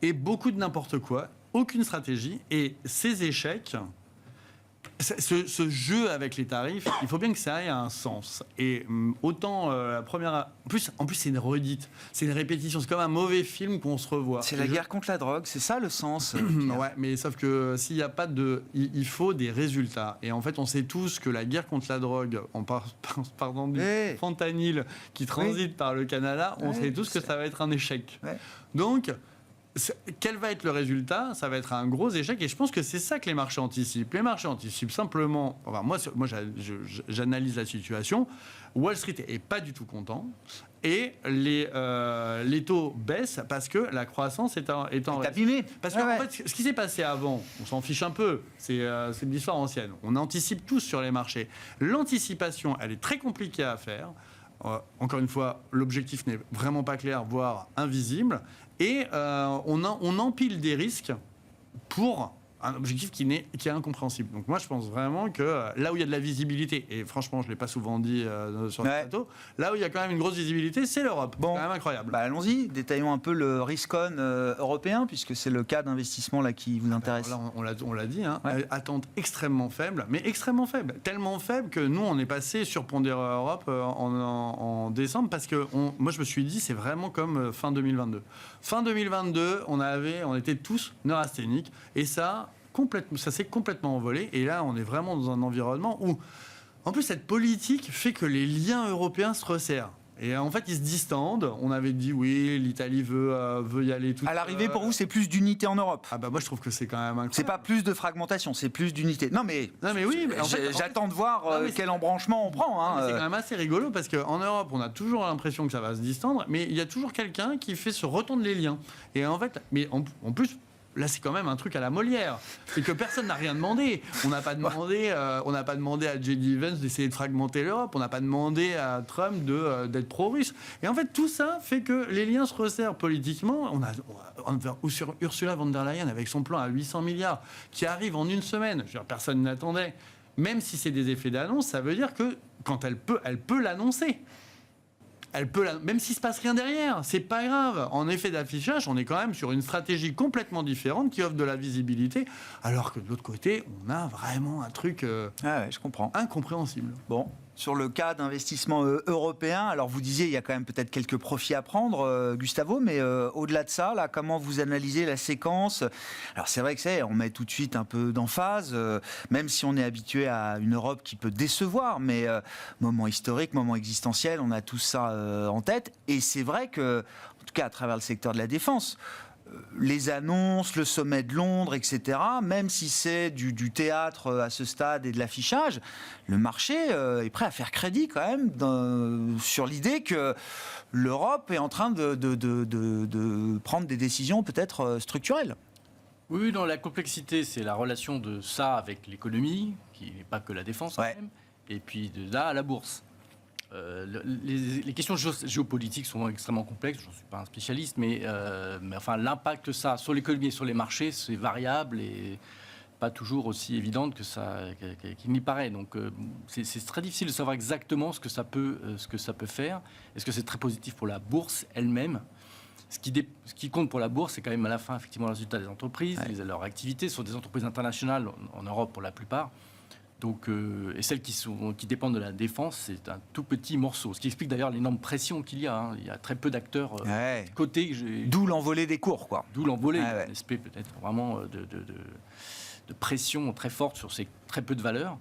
et beaucoup de n'importe quoi, aucune stratégie. Et ces échecs, ce jeu avec les tarifs, il faut bien que ça ait un sens. Et autant la première... En plus, c'est une redite, c'est une répétition, c'est comme un mauvais film qu'on se revoit. C'est la guerre contre la drogue, c'est ça le sens. Ouais, mais sauf que s'il n'y a pas de... Il faut des résultats. Et en fait, on sait tous que la guerre contre la drogue, pardon, du fentanyl qui transite par le Canada, on sait tous que ça va être un échec. Ouais. Donc... quel va être le résultat? Ça va être un gros échec et je pense que c'est ça que les marchés anticipent. Les marchés anticipent simplement... Enfin, moi j'analyse la situation. Wall Street est pas du tout content et les taux baissent parce que la croissance est en abîmée. Parce que en fait, ce qui s'est passé avant, on s'en fiche un peu, c'est de l'histoire ancienne. On anticipe tous sur les marchés. L'anticipation, elle est très compliquée à faire. Encore une fois, l'objectif n'est vraiment pas clair, voire invisible. Et on empile des risques pour un objectif qui est incompréhensible. Donc moi, je pense vraiment que là où il y a de la visibilité, et franchement, je ne l'ai pas souvent dit sur le plateau, là où il y a quand même une grosse visibilité, c'est l'Europe. Bon, c'est quand même incroyable. Bah allons-y, détaillons un peu le risk-on européen, puisque c'est le cas d'investissement là, qui vous intéresse. Là, on l'a dit, hein, attente extrêmement faible, mais extrêmement faible. Tellement faible que nous, on est passé sur Pondera Europe en décembre, parce que moi, je me suis dit, c'est vraiment comme fin 2022. Fin 2022, on était tous neurasthéniques, et ça s'est complètement envolé. Et là, on est vraiment dans un environnement où, en plus, cette politique fait que les liens européens se resserrent. Et en fait, ils se distendent. On avait dit, oui, l'Italie veut y aller tout. À l'arrivée, pour vous, c'est plus d'unité en Europe? Ah bah moi, je trouve que c'est quand même incroyable. C'est pas plus de fragmentation, c'est plus d'unité. Non mais oui, mais j'attends de voir quel embranchement on prend. Hein. C'est quand même assez rigolo parce qu'en Europe, on a toujours l'impression que ça va se distendre, mais il y a toujours quelqu'un qui fait se retendre les liens. Et en fait, mais en plus... Là, c'est quand même un truc à la Molière. C'est que personne n'a rien demandé. On n'a pas demandé à J.D. Vance d'essayer de fragmenter l'Europe. On n'a pas demandé à Trump d'être pro-russe. Et en fait, tout ça fait que les liens se resserrent politiquement. Sur Ursula von der Leyen, avec son plan à 800 milliards, qui arrive en une semaine, je veux dire, personne n'attendait. Même si c'est des effets d'annonce, ça veut dire que quand elle peut l'annoncer. Même s'il ne se passe rien derrière, c'est pas grave. En effet d'affichage, on est quand même sur une stratégie complètement différente qui offre de la visibilité, alors que de l'autre côté, on a vraiment un truc je comprends. Incompréhensible. Bon. Sur le cas d'investissement européen, alors vous disiez il y a quand même peut-être quelques profits à prendre, Gustavo, mais au-delà de ça, là, comment vous analysez la séquence? Alors c'est vrai que on met tout de suite un peu d'emphase, même si on est habitué à une Europe qui peut décevoir, mais moment historique, moment existentiel, on a tout ça en tête, et c'est vrai que, en tout cas à travers le secteur de la défense, les annonces, le sommet de Londres, etc., même si c'est du théâtre à ce stade et de l'affichage, le marché est prêt à faire crédit quand même sur l'idée que l'Europe est en train de prendre des décisions peut-être structurelles. Oui, dans la complexité, c'est la relation de ça avec l'économie, qui n'est pas que la défense quand même, et puis de là à la bourse. Les questions géopolitiques sont extrêmement complexes, je ne suis pas un spécialiste, mais enfin, l'impact que ça a sur l'économie et sur les marchés, c'est variable et pas toujours aussi évidente qu'il n'y paraît. Donc c'est très difficile de savoir exactement ce que ça peut faire. Est-ce que c'est très positif pour la bourse elle-même? Ce qui compte pour la bourse, c'est quand même à la fin effectivement le résultat des entreprises, leur activité. Ce sont des entreprises internationales en Europe pour la plupart. Donc, et celles qui dépendent de la défense, c'est un tout petit morceau. Ce qui explique d'ailleurs l'énorme pression qu'il y a. Hein. Il y a très peu d'acteurs cotés. D'où l'envolée des cours, quoi. D'où l'envolée, un aspect peut-être vraiment de pression très forte sur ces très peu de valeurs.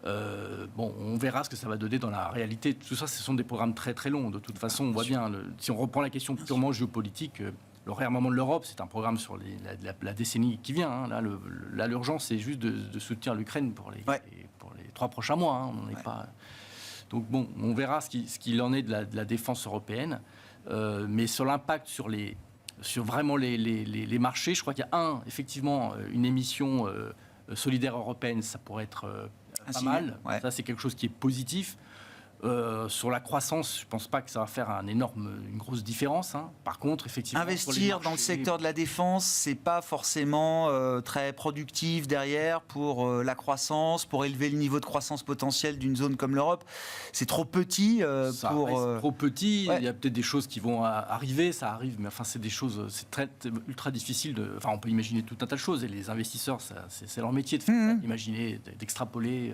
Bon, on verra ce que ça va donner dans la réalité. Tout ça, ce sont des programmes très très longs. De toute façon, on voit bien, si on reprend la question purement géopolitique, le réarmement de l'Europe, c'est un programme sur la décennie qui vient. Hein. Là, l'urgence, c'est juste de soutenir l'Ukraine pour les 3 prochains mois. Hein. On n'est pas... Donc bon, on verra ce qu'il en est de la défense européenne. Mais sur l'impact sur vraiment les marchés, je crois qu'il y a effectivement une émission solidaire européenne, ça pourrait être pas mal. Ça, c'est quelque chose qui est positif. Sur la croissance, je ne pense pas que ça va faire une grosse différence. Par contre, effectivement, investir dans le secteur de la défense, c'est pas forcément très productif derrière pour la croissance, pour élever le niveau de croissance potentiel d'une zone comme l'Europe. C'est trop petit ça pour. reste trop petit. Ouais. Il y a peut-être des choses qui vont arriver, ça arrive, mais enfin, c'est des choses, ultra difficile de. Enfin, on peut imaginer tout un tas de choses, et les investisseurs, c'est leur métier de faire ça, d'imaginer, d'extrapoler.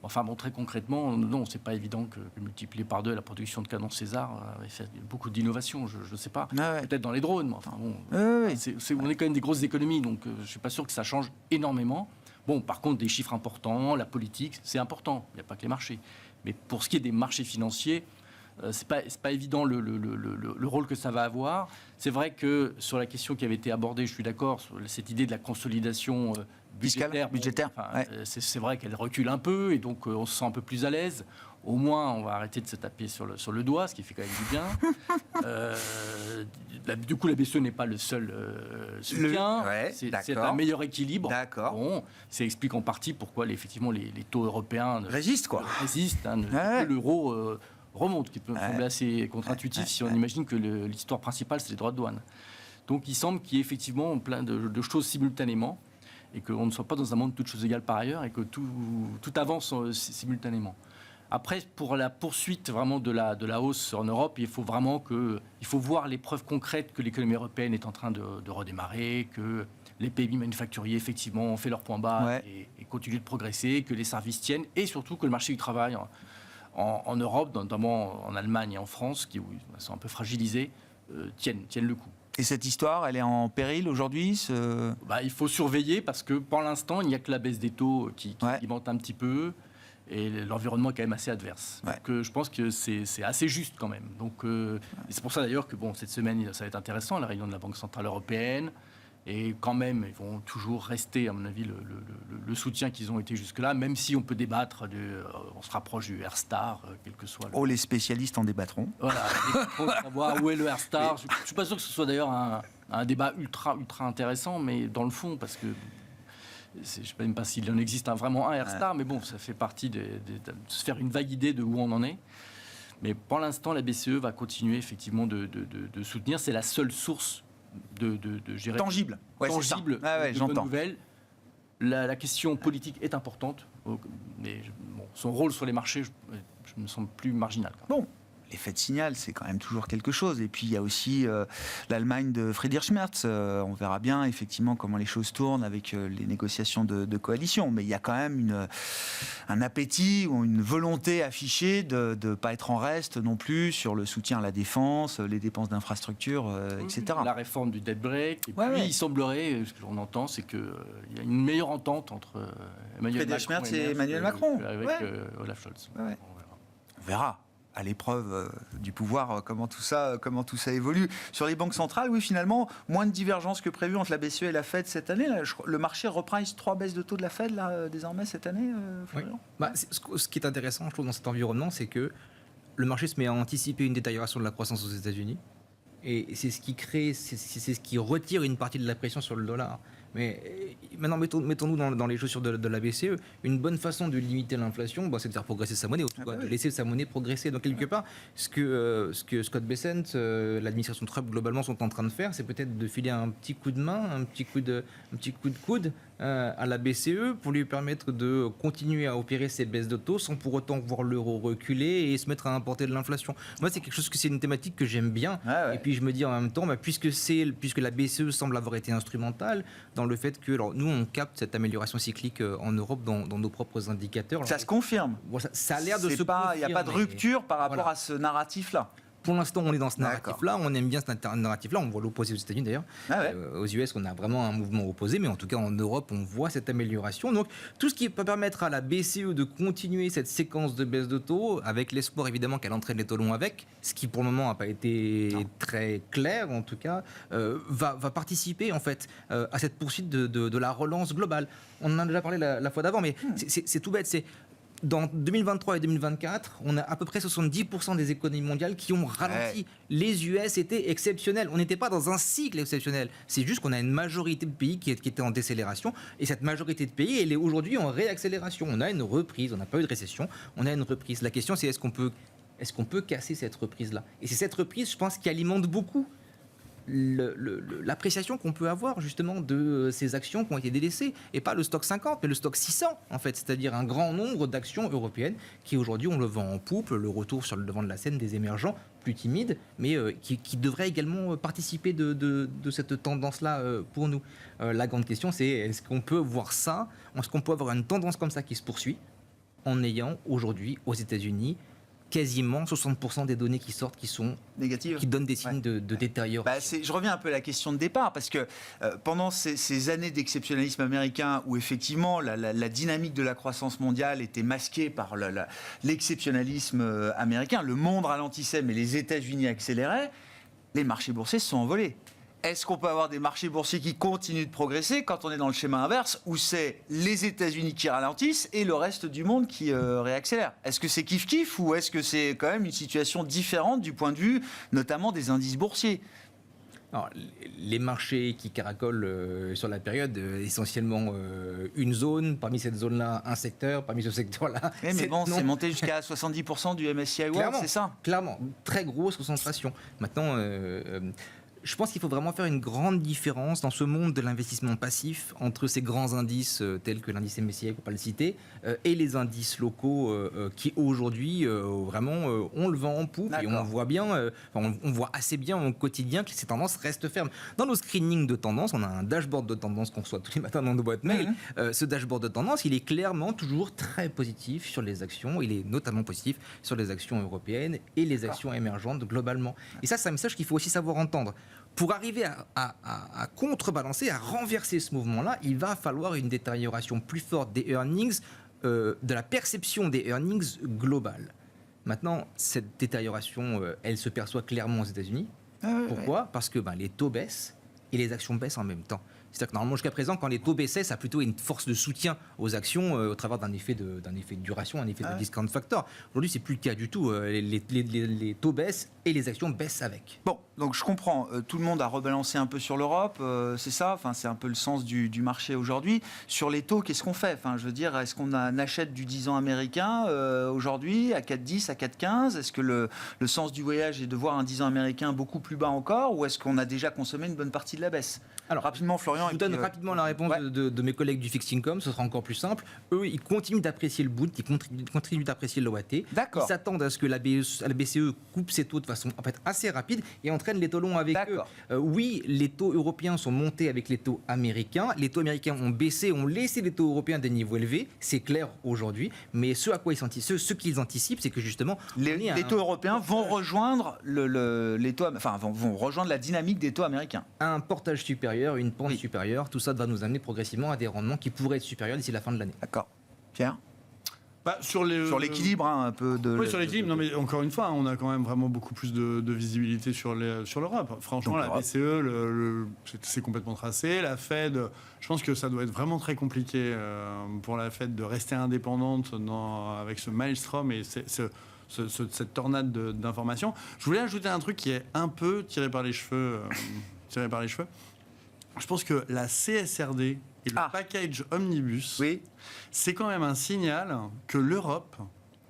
Enfin bon, très concrètement, non, c'est pas évident que multiplier par 2 la production de canons César et faire beaucoup d'innovations, je ne sais pas. Ah ouais. Peut-être dans les drones, mais enfin bon, Oui. on est quand même des grosses économies, donc je suis pas sûr que ça change énormément. Bon, par contre, des chiffres importants, la politique, c'est important. Il n'y a pas que les marchés. Mais pour ce qui est des marchés financiers, c'est pas évident le rôle que ça va avoir. C'est vrai que sur la question qui avait été abordée, je suis d'accord, sur cette idée de la consolidation budgétaire. Ouais. C'est vrai qu'elle recule un peu et donc on se sent un peu plus à l'aise. Au moins, on va arrêter de se taper sur le doigt, ce qui fait quand même du bien. Du coup, la BCE n'est pas le seul soutien. C'est un meilleur équilibre. D'accord. Bon, ça explique en partie pourquoi effectivement les taux européens Résiste, quoi. résistent. L'euro remonte, qui peut sembler assez contre-intuitif si on imagine que l'histoire principale, c'est les droits de douane. Donc, il semble qu'il y ait effectivement plein de choses simultanément et qu'on ne soit pas dans un monde toutes choses égales par ailleurs et que tout avance simultanément. Après, pour la poursuite vraiment de la hausse en Europe, il faut voir les preuves concrètes que l'économie européenne est en train de redémarrer, que les pays manufacturiers, effectivement, ont fait leur point bas et continuent de progresser, que les services tiennent, et surtout que le marché du travail en Europe, notamment en Allemagne et en France, qui sont un peu fragilisés, tiennent le coup. Et cette histoire, elle est en péril aujourd'hui Il faut surveiller parce que pour l'instant, il n'y a que la baisse des taux qui monte un petit peu et l'environnement est quand même assez adverse. Ouais. Donc je pense que c'est assez juste quand même. Donc, et c'est pour ça d'ailleurs que cette semaine, ça va être intéressant, la réunion de la Banque Centrale Européenne. Et quand même, ils vont toujours rester, à mon avis, le soutien qu'ils ont été jusque-là, même si on peut débattre, on se rapproche du R-Star, quel que soit les spécialistes en débattront. Voilà, savoir où est le R-Star. Je ne suis pas sûr que ce soit d'ailleurs un débat ultra intéressant, mais dans le fond, parce que je ne sais même pas s'il en existe vraiment un R-Star, mais bon, ça fait partie de se faire une vague idée de où on en est. Mais pour l'instant, la BCE va continuer effectivement de soutenir. C'est la seule source tangible. Tangible de bonnes nouvelles. La question politique est importante, mais son rôle sur les marchés, je me semble plus marginal. Bon. L'effet de signal, c'est quand même toujours quelque chose. Et puis, il y a aussi l'Allemagne de Friedrich Merz. On verra bien, effectivement, comment les choses tournent avec les négociations de coalition. Mais il y a quand même un appétit ou une volonté affichée de ne pas être en reste non plus sur le soutien à la défense, les dépenses d'infrastructure, etc. La réforme du debt break. Et puis, il semblerait, ce que l'on entend, c'est qu'il y a une meilleure entente entre Emmanuel Macron et Emmanuel Macron. Avec Olaf Scholz. Ouais. On verra. À l'épreuve du pouvoir, comment tout ça évolue. Sur les banques centrales, oui, finalement, moins de divergence que prévu entre la BCE et la Fed cette année. Là, le marché reprice 3 baisses de taux de la Fed, là, désormais, cette année, Florian. Ce qui est intéressant, je trouve, dans cet environnement, c'est que le marché se met à anticiper une détérioration de la croissance aux États-Unis. Et c'est ce qui crée, c'est ce qui retire une partie de la pression sur le dollar. Mais maintenant, mettons-nous dans les chaussures de la BCE. Une bonne façon de limiter l'inflation, c'est de faire progresser sa monnaie, ou en tout cas de laisser sa monnaie progresser. Donc, quelque part, ce que Scott Bessent, l'administration Trump, globalement, sont en train de faire, c'est peut-être de filer un petit coup de main, un petit coup de coude à la BCE pour lui permettre de continuer à opérer ces baisses de taux sans pour autant voir l'euro reculer et se mettre à importer de l'inflation. Moi, c'est une thématique que j'aime bien. Et puis, je me dis en même temps, puisque la BCE semble avoir été instrumentale dans le fait que nous, on capte cette amélioration cyclique en Europe dans nos propres indicateurs. Ça se confirme. Ça a l'air de se confirmer. Il n'y a pas de rupture par rapport à ce narratif-là. Pour l'instant, on est dans ce narratif-là. On aime bien ce narratif-là. On voit l'opposé aux États-Unis d'ailleurs. Aux US, on a vraiment un mouvement opposé, mais en tout cas en Europe, on voit cette amélioration. Donc, tout ce qui peut permettre à la BCE de continuer cette séquence de baisse de taux, avec l'espoir évidemment qu'elle entraîne les taux longs avec, ce qui pour le moment n'a pas été très clair, en tout cas, va participer en fait à cette poursuite de la relance globale. On en a déjà parlé la fois d'avant, mais c'est tout bête. dans 2023 et 2024, on a à peu près 70% des économies mondiales qui ont ralenti. Ouais. Les US étaient exceptionnels. On n'était pas dans un cycle exceptionnel. C'est juste qu'on a une majorité de pays qui étaient en décélération. Et cette majorité de pays, elle est aujourd'hui en réaccélération. On a une reprise. On n'a pas eu de récession. On a une reprise. La question, c'est est-ce qu'on peut casser cette reprise-là? Et c'est cette reprise, je pense, qui alimente beaucoup l'appréciation qu'on peut avoir justement de ces actions qui ont été délaissées, et pas le stock 50 mais le stock 600 en fait, c'est-à-dire un grand nombre d'actions européennes qui aujourd'hui on le vend en poupe, le retour sur le devant de la scène des émergents plus timides mais qui devraient également participer de cette tendance-là pour nous. La grande question c'est est-ce qu'on peut voir ça, est-ce qu'on peut avoir une tendance comme ça qui se poursuit en ayant aujourd'hui aux États-Unis quasiment 60% des données qui sortent qui sont Négative. qui donnent des signes de détérioration. Je reviens un peu à la question de départ, parce que pendant ces années d'exceptionnalisme américain, où effectivement la dynamique de la croissance mondiale était masquée par l'exceptionnalisme américain, le monde ralentissait, mais les États-Unis accéléraient, les marchés boursiers se sont envolés. Est-ce qu'on peut avoir des marchés boursiers qui continuent de progresser quand on est dans le schéma inverse, où c'est les États-Unis qui ralentissent et le reste du monde qui réaccélère? Est-ce que c'est kiff-kiff ou est-ce que c'est quand même une situation différente du point de vue notamment des indices boursiers? Alors, les marchés qui caracolent sur la période, essentiellement une zone, parmi cette zone-là, un secteur, parmi ce secteur-là... Oui, mais bon, c'est monté jusqu'à 70% du MSCI World, c'est ça? Clairement, très grosse concentration. Maintenant... je pense qu'il faut vraiment faire une grande différence dans ce monde de l'investissement passif entre ces grands indices tels que l'indice MSCI, pour ne pas le citer, et les indices locaux qui aujourd'hui vraiment on le vend en poupe. D'accord. Et on voit bien, on voit assez bien au quotidien que ces tendances restent fermes. Dans nos screenings de tendance, on a un dashboard de tendance qu'on reçoit tous les matins dans nos boîtes mail. Ce dashboard de tendance, il est clairement toujours très positif sur les actions. Il est notamment positif sur les actions européennes et les actions émergentes globalement. Et ça, c'est un message qu'il faut aussi savoir entendre. Pour arriver à contrebalancer, à renverser ce mouvement-là, il va falloir une détérioration plus forte des earnings, de la perception des earnings globales. Maintenant, cette détérioration, elle se perçoit clairement aux États-Unis. Pourquoi ? Parce que les taux baissent et les actions baissent en même temps. C'est-à-dire que normalement, jusqu'à présent, quand les taux baissaient, ça a plutôt une force de soutien aux actions au travers d'un effet de duration, un effet de discount factor. Aujourd'hui, c'est plus le cas du tout. Les taux baissent et les actions baissent avec. Bon, donc je comprends. Tout le monde a rebalancé un peu sur l'Europe, c'est ça. Enfin, c'est un peu le sens du marché aujourd'hui. Sur les taux, qu'est-ce qu'on fait ? Enfin, je veux dire, est-ce qu'on achète du 10 ans américain aujourd'hui à 4,10, à 4,15 ? Est-ce que le sens du voyage est de voir un 10 ans américain beaucoup plus bas encore, ou est-ce qu'on a déjà consommé une bonne partie de la baisse ? Alors, rapidement, Florian. Je vous donne rapidement la réponse de mes collègues du Fixed Income, ce sera encore plus simple. Eux, ils continuent d'apprécier le BOOT, ils continuent d'apprécier l'OAT. D'accord. Ils s'attendent à ce que la BCE coupe ses taux de façon en fait, assez rapide et entraîne les taux longs avec eux. Oui, les taux européens sont montés avec les taux américains. Les taux américains ont baissé, ont laissé les taux européens à des niveaux élevés. C'est clair aujourd'hui. Mais ce qu'ils anticipent, c'est que justement... Les taux européens vont rejoindre les taux, enfin, vont rejoindre la dynamique des taux américains. Un portage supérieur, une pente supérieure, tout ça va nous amener progressivement à des rendements qui pourraient être supérieurs d'ici la fin de l'année. D'accord. Pierre ? Sur l'équilibre, un peu de... Oui, sur l'équilibre. Non, mais encore une fois, on a quand même vraiment beaucoup plus de visibilité sur l'Europe. Franchement, donc, la BCE, c'est complètement tracé. La Fed, je pense que ça doit être vraiment très compliqué pour la Fed de rester indépendante avec ce maelstrom et cette tornade d'informations. Je voulais ajouter un truc qui est un peu tiré par les cheveux. Je pense que la CSRD et le package Omnibus, c'est quand même un signal que l'Europe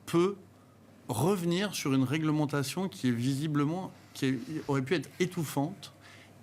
peut revenir sur une réglementation qui aurait pu être étouffante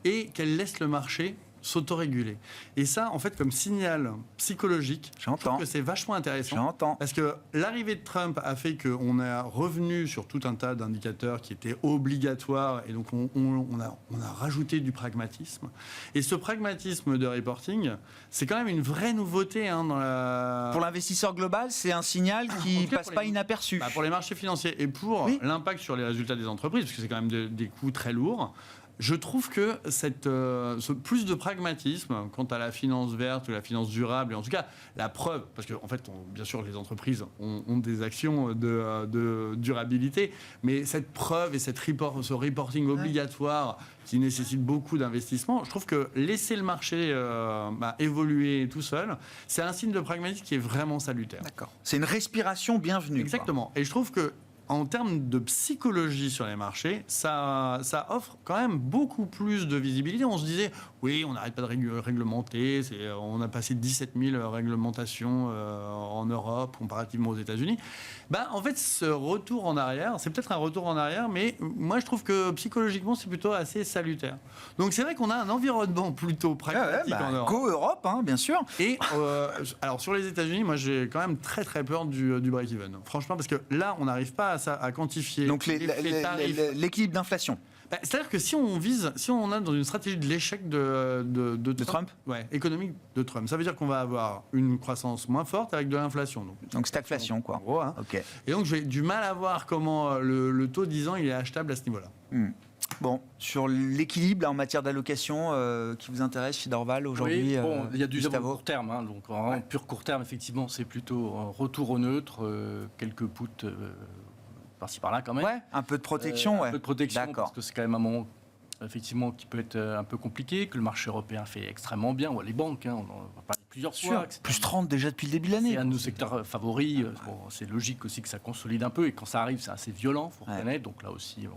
et qu'elle laisse le marché s'autoréguler. Et ça, en fait, comme signal psychologique, je trouve que c'est vachement intéressant. J'entends. Parce que l'arrivée de Trump a fait qu'on est revenu sur tout un tas d'indicateurs qui étaient obligatoires et donc on a rajouté du pragmatisme. Et ce pragmatisme de reporting, c'est quand même une vraie nouveauté. Pour l'investisseur global, c'est un signal qui ne passe pas inaperçu. Pour les marchés financiers et pour l'impact sur les résultats des entreprises, parce que c'est quand même des coûts très lourds. Je trouve que ce plus de pragmatisme quant à la finance verte ou la finance durable, et en tout cas la preuve, parce que en fait, bien sûr, les entreprises ont des actions de durabilité, mais cette preuve et ce reporting obligatoire qui nécessite beaucoup d'investissement, je trouve que laisser le marché évoluer tout seul, c'est un signe de pragmatisme qui est vraiment salutaire. D'accord. C'est une respiration bienvenue. Exactement. Et je trouve que en termes de psychologie sur les marchés, ça offre quand même beaucoup plus de visibilité. On se disait, oui, on n'arrête pas de réglementer. On a passé 17 000 réglementations en Europe, comparativement aux États-Unis. En fait, ce retour en arrière, c'est peut-être un retour en arrière, mais moi, je trouve que psychologiquement, c'est plutôt assez salutaire. Donc, c'est vrai qu'on a un environnement plutôt pragmatique en Europe. Go Europe, bien sûr. Et alors, sur les États-Unis, moi, j'ai quand même très, très peur du break-even. Franchement, parce que là, on n'arrive pas à quantifier. Donc, l'équilibre d'inflation. C'est-à-dire que si on est dans une stratégie de l'échec de Trump, économique de Trump, ça veut dire qu'on va avoir une croissance moins forte avec de l'inflation. Donc stagflation, quoi. En gros, Okay. Et donc j'ai du mal à voir comment le taux 10 ans il est achetable à ce niveau-là. Bon, sur l'équilibre là, en matière d'allocation qui vous intéresse chez Dorval aujourd'hui, il y a du Gustavo. court terme, donc en pur court terme, effectivement, c'est plutôt un retour au neutre, quelques puts par-ci par-là quand même. Ouais, un peu de protection, un peu de protection, D'accord. parce que c'est quand même un moment effectivement qui peut être un peu compliqué, que le marché européen fait extrêmement bien, les banques, on en a parlé plusieurs fois. Plus 30 déjà depuis le début de l'année. C'est un de nos secteurs favoris. C'est logique aussi que ça consolide un peu, et quand ça arrive, c'est assez violent, il faut reconnaître. Donc là aussi,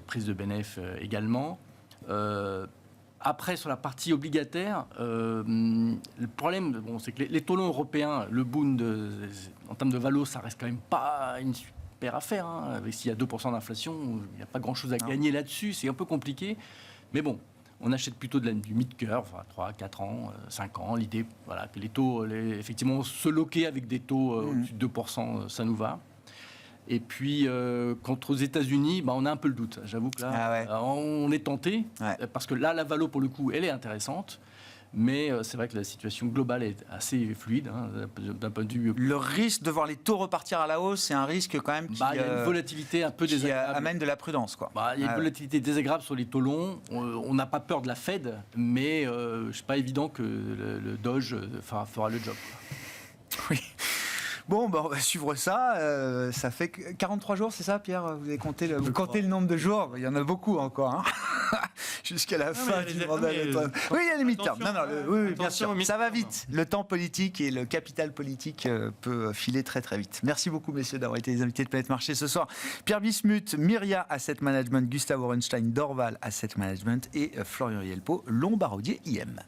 prise de bénéfice également. Après, sur la partie obligataire, le problème, c'est que les taux longs européens, le Bund, en termes de valo, ça reste quand même pas une super affaire. S'il y a 2% d'inflation, il n'y a pas grand-chose à gagner là-dessus. C'est un peu compliqué. Mais bon, on achète plutôt du mid-curve, 3, 4 ans, 5 ans. L'idée, que les taux, effectivement, se loquer avec des taux au-dessus de 2%, ça nous va. Et puis, quant aux États-Unis, on a un peu le doute. J'avoue que là, on est tenté, parce que là, la valo, pour le coup, elle est intéressante. Mais c'est vrai que la situation globale est assez fluide, d'un point de vue... Le risque de voir les taux repartir à la hausse, c'est un risque quand même qui... il y a une volatilité un peu désagréable. Qui amène de la prudence, quoi. Il y a une volatilité désagréable sur les taux longs. On n'a pas peur de la Fed, mais c'est pas évident que le Doge fera le job, quoi. Oui. Bon, on va suivre ça. Ça fait 43 jours, c'est ça, Pierre? Vous avez compté comptez le nombre de jours. Il y en a beaucoup encore, jusqu'à la fin du mandat. Oui, il y a les midterms. Oui, bien sûr. Ça va vite. Le temps politique et le capital politique peut filer très très vite. Merci beaucoup, messieurs, d'avoir été les invités de Planète Marché ce soir. Pierre Bismuth, Myria Asset Management, Gustavo Orenstein, Dorval Asset Management et Florian Rielpo, Lombardier IM.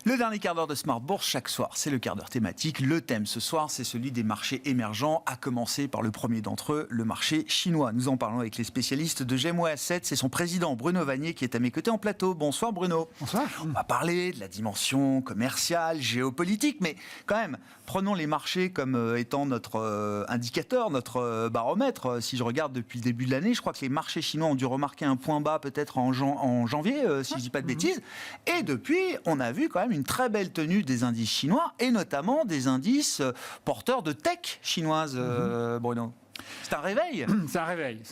Le dernier quart d'heure de Smart Bourse, chaque soir, c'est le quart d'heure thématique. Le thème ce soir, c'est celui des marchés émergents, à commencer par le premier d'entre eux, le marché chinois. Nous en parlons avec les spécialistes de GEMWay Asset. C'est son président, Bruno Vanier, qui est à mes côtés en plateau. Bonsoir, Bruno. Bonsoir. On va parler de la dimension commerciale, géopolitique, mais quand même, prenons les marchés comme étant notre indicateur, notre baromètre. Si je regarde depuis le début de l'année, je crois que les marchés chinois ont dû remarquer un point bas peut-être en janvier, si je ne dis pas de bêtises. Et depuis, on a vu quand même une très belle tenue des indices chinois, et notamment des indices porteurs de tech chinoise, Bruno. C'est un réveil. C'est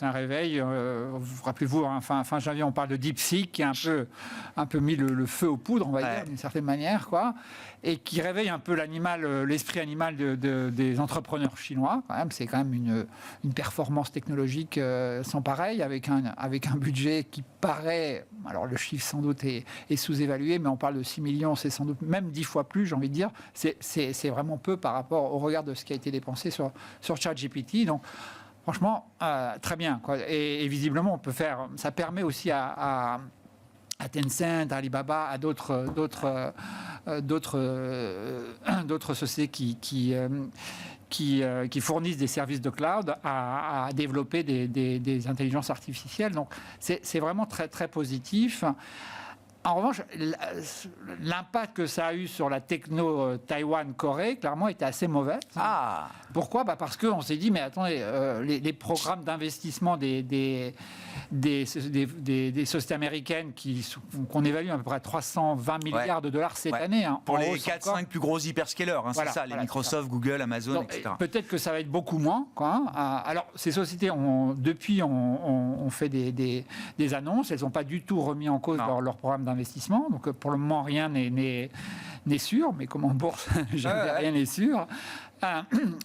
un réveil. Vous rappelez-vous, fin janvier, on parle de DeepSeek qui a un peu mis le feu aux poudres, on va dire, d'une certaine manière, quoi, et qui réveille un peu l'esprit animal des entrepreneurs chinois. C'est quand même une performance technologique sans pareil, avec un budget qui paraît, alors le chiffre sans doute est sous-évalué, mais on parle de 6 millions, c'est sans doute même 10 fois plus, j'ai envie de dire. C'est vraiment peu par rapport au regard de ce qui a été dépensé sur ChatGPT. Donc, franchement, très bien, quoi. Et visiblement, ça permet aussi à Tencent, à Alibaba, à d'autres sociétés qui fournissent des services de cloud à développer des intelligences artificielles. Donc, c'est vraiment très, très positif. En revanche, l'impact que ça a eu sur la techno Taïwan-Corée, clairement, était assez mauvais. Ah. Pourquoi ? Parce qu'on s'est dit, mais attendez, les programmes d'investissement des sociétés américaines qu'on évalue à peu près à 320 milliards de dollars cette année. Pour les 4-5 plus gros hyperscalers, c'est ça, les Microsoft, Google, Amazon, donc, etc. Peut-être que ça va être beaucoup moins. Alors, ces sociétés, depuis, on fait des annonces. Elles n'ont pas du tout remis en cause leur programme d'investissement. Donc, pour le moment, rien n'est sûr. Mais comme en bourse, rien n'est sûr.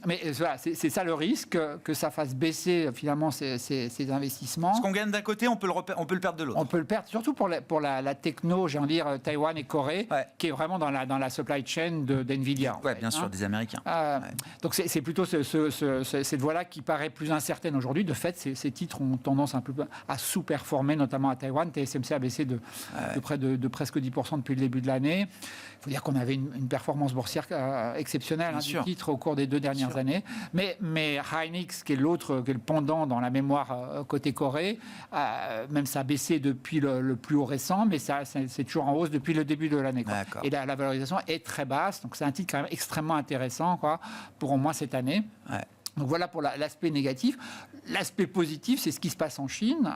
Mais voilà, c'est ça le risque, que ça fasse baisser finalement ces investissements. Ce qu'on gagne d'un côté, on peut le perdre de l'autre. On peut le perdre, surtout pour la techno, j'ai envie de dire, Taïwan et Corée, qui est vraiment dans la supply chain d'NVIDIA. Oui, bien sûr, des Américains. Donc c'est plutôt cette voie-là qui paraît plus incertaine aujourd'hui. De fait, ces titres ont tendance un peu à sous-performer, notamment à Taïwan. TSMC a baissé de près de presque 10% depuis le début de l'année. Il faut dire qu'on avait une performance boursière exceptionnelle du titre au cours des 2 dernières années. Mais Hynix, qui est le pendant dans la mémoire côté Corée, même ça a baissé depuis le plus haut récent, mais c'est toujours en hausse depuis le début de l'année. Et la valorisation est très basse, donc c'est un titre quand même extrêmement intéressant pour au moins cette année. Ouais. Donc voilà pour l'aspect négatif. L'aspect positif, c'est ce qui se passe en Chine,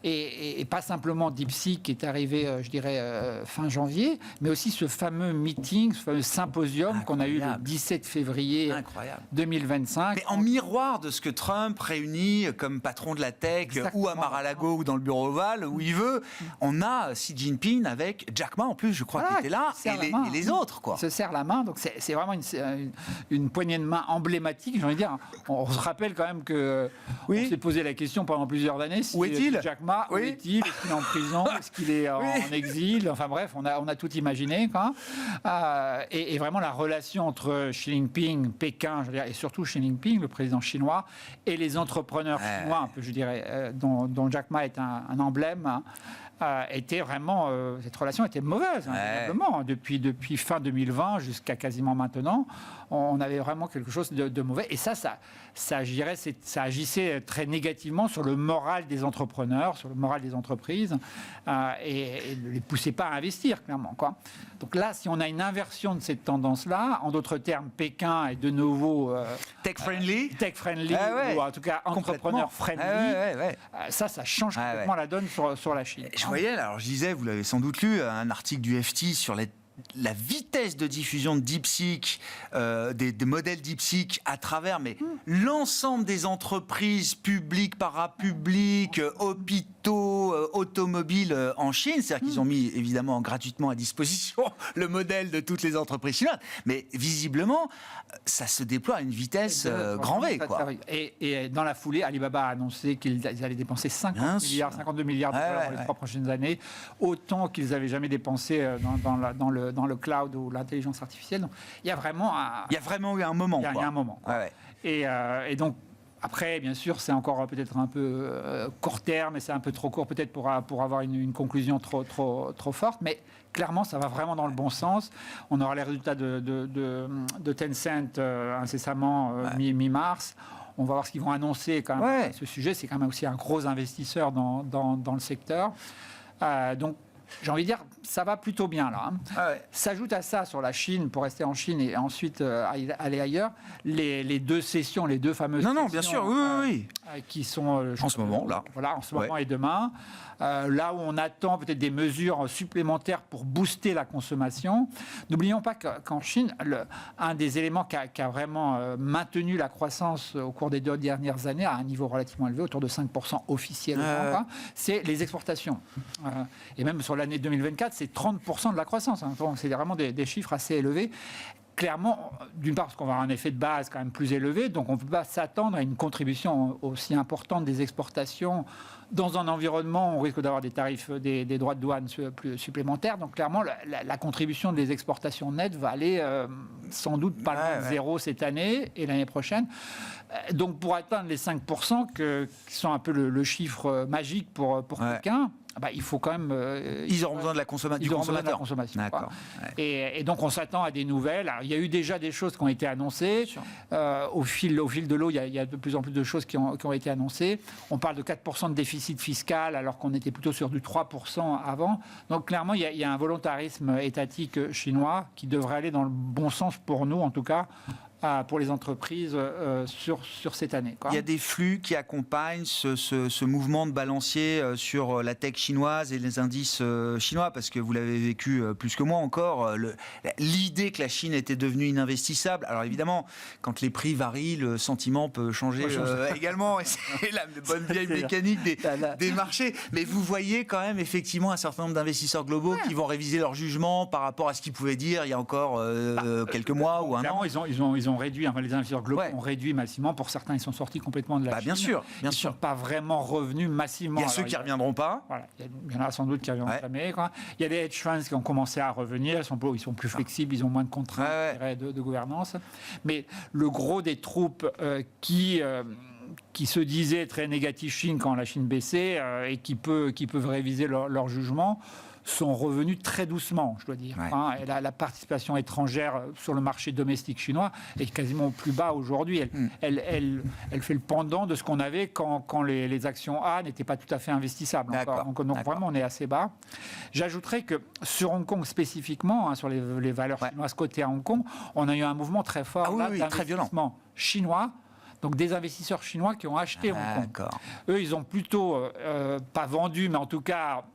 et pas simplement DeepSeek qui est arrivé, je dirais, fin janvier, mais aussi ce fameux meeting, ce fameux symposium qu'on a eu le 17 février 2025. Mais en miroir de ce que Trump réunit comme patron de la tech, ou à Mar-a-Lago, ou dans le bureau ovale, où il veut, on a Xi Jinping avec Jack Ma, en plus, je crois, qui était là, et les autres. Il se serre la main, donc c'est vraiment une poignée de main emblématique, j'ai envie de dire. On se rappelle quand même que on s'est posé la question pendant plusieurs années, où est-il Jack Ma, où est-il ? Est-ce qu'il est en prison ? Est-ce qu'il est en exil ? Enfin bref, on a tout imaginé. Et vraiment la relation entre Xi Jinping, Pékin, je veux dire, et surtout Xi Jinping, le président chinois, et les entrepreneurs chinois, un peu, je dirais, dont Jack Ma est un emblème, était vraiment, cette relation était mauvaise, simplement. Depuis fin 2020 jusqu'à quasiment maintenant, on avait vraiment quelque chose de mauvais. Et ça je dirais, ça agissait très négativement sur le moral des entrepreneurs, sur le moral des entreprises, et ne les poussait pas à investir, clairement. Donc là, si on a une inversion de cette tendance-là, en d'autres termes, Pékin est de nouveau tech-friendly, ou en tout cas entrepreneur-friendly, ça change complètement la donne sur la Chine. Je voyais, alors je disais, vous l'avez sans doute lu, un article du FT sur la vitesse de diffusion de DeepSeek, des modèles DeepSeek à travers l'ensemble des entreprises publiques, parapubliques, hôpitaux, automobiles en Chine. C'est-à-dire qu'ils ont mis évidemment gratuitement à disposition le modèle de toutes les entreprises chinoises. Mais visiblement, ça se déploie à une vitesse grand V. Et dans la foulée, Alibaba a annoncé qu'ils allaient dépenser 52 milliards de dollars pour les 3 prochaines années, autant qu'ils n'avaient jamais dépensé dans le cloud ou l'intelligence artificielle. Donc, il y a vraiment eu un moment. Il y a un moment. Et donc, après, bien sûr, c'est encore peut-être un peu court terme, et c'est un peu trop court peut-être pour avoir une conclusion trop forte, mais clairement, ça va vraiment dans le bon sens. On aura les résultats de Tencent incessamment mi-mars. On va voir ce qu'ils vont annoncer quand même à ce sujet. C'est quand même aussi un gros investisseur dans le secteur. Donc, j'ai envie de dire, ça va plutôt bien là. S'ajoute à ça, sur la Chine, pour rester en Chine et ensuite aller ailleurs, les deux sessions, les deux fameuses sessions, bien sûr, qui sont en ce moment là. Voilà, en ce moment et demain. Là où on attend peut-être des mesures supplémentaires pour booster la consommation. N'oublions pas qu'en Chine, un des éléments qui a vraiment maintenu la croissance au cours des 2 dernières années à un niveau relativement élevé, autour de 5% officiellement, c'est les exportations. Et même sur l'année 2024, c'est 30% de la croissance. Donc c'est vraiment des chiffres assez élevés. Clairement, d'une part, parce qu'on va avoir un effet de base quand même plus élevé, donc on ne peut pas s'attendre à une contribution aussi importante des exportations dans un environnement où on risque d'avoir des tarifs, des droits de douane supplémentaires. Donc clairement, la contribution des exportations nettes va aller sans doute pas loin de zéro cette année et l'année prochaine. Donc pour atteindre les 5%, qui sont un peu le chiffre magique pour Pékin, il faut quand même... ils auront besoin de la du consommateur. D'accord. Et donc, on s'attend à des nouvelles. Alors, il y a eu déjà des choses qui ont été annoncées. Au fil de l'eau, il y a de plus en plus de choses qui ont été annoncées. On parle de 4% de déficit fiscal, alors qu'on était plutôt sur du 3% avant. Donc, clairement, il y a un volontarisme étatique chinois qui devrait aller dans le bon sens pour nous, en tout cas, pour les entreprises sur cette année. Il y a des flux qui accompagnent ce mouvement de balancier sur la tech chinoise et les indices chinois, parce que vous l'avez vécu plus que moi encore, l'idée que la Chine était devenue ininvestissable. Alors évidemment, quand les prix varient, le sentiment peut changer également, et c'est la bonne vieille mécanique des marchés. Mais vous voyez quand même effectivement un certain nombre d'investisseurs globaux qui vont réviser leur jugement par rapport à ce qu'ils pouvaient dire il y a encore quelques mois ou un an. Ils ont réduit, les investisseurs globaux ont réduit massivement. Pour certains, ils sont sortis complètement de la Chine. Bien sûr. Ils ne sont pas vraiment revenus massivement. Il y a ceux qui ne reviendront pas. Voilà, il y en a sans doute qui ne reviendront jamais. Il y a des hedge funds qui ont commencé à revenir. Ils sont plus flexibles, ils ont moins de contraintes de gouvernance. Mais le gros des troupes qui se disaient très négatifs Chine quand la Chine baissait et qui peuvent réviser leur jugement, sont revenus très doucement, je dois dire. Et la participation étrangère sur le marché domestique chinois est quasiment au plus bas aujourd'hui. Elle fait le pendant de ce qu'on avait quand les actions A n'étaient pas tout à fait investissables. Donc vraiment, on est assez bas. J'ajouterais que sur Hong Kong spécifiquement, sur les valeurs chinoises cotées à Hong Kong, on a eu un mouvement très fort d'investissement chinois. Donc des investisseurs chinois qui ont acheté Hong Kong. Eux, ils ont plutôt, pas vendu, mais en tout cas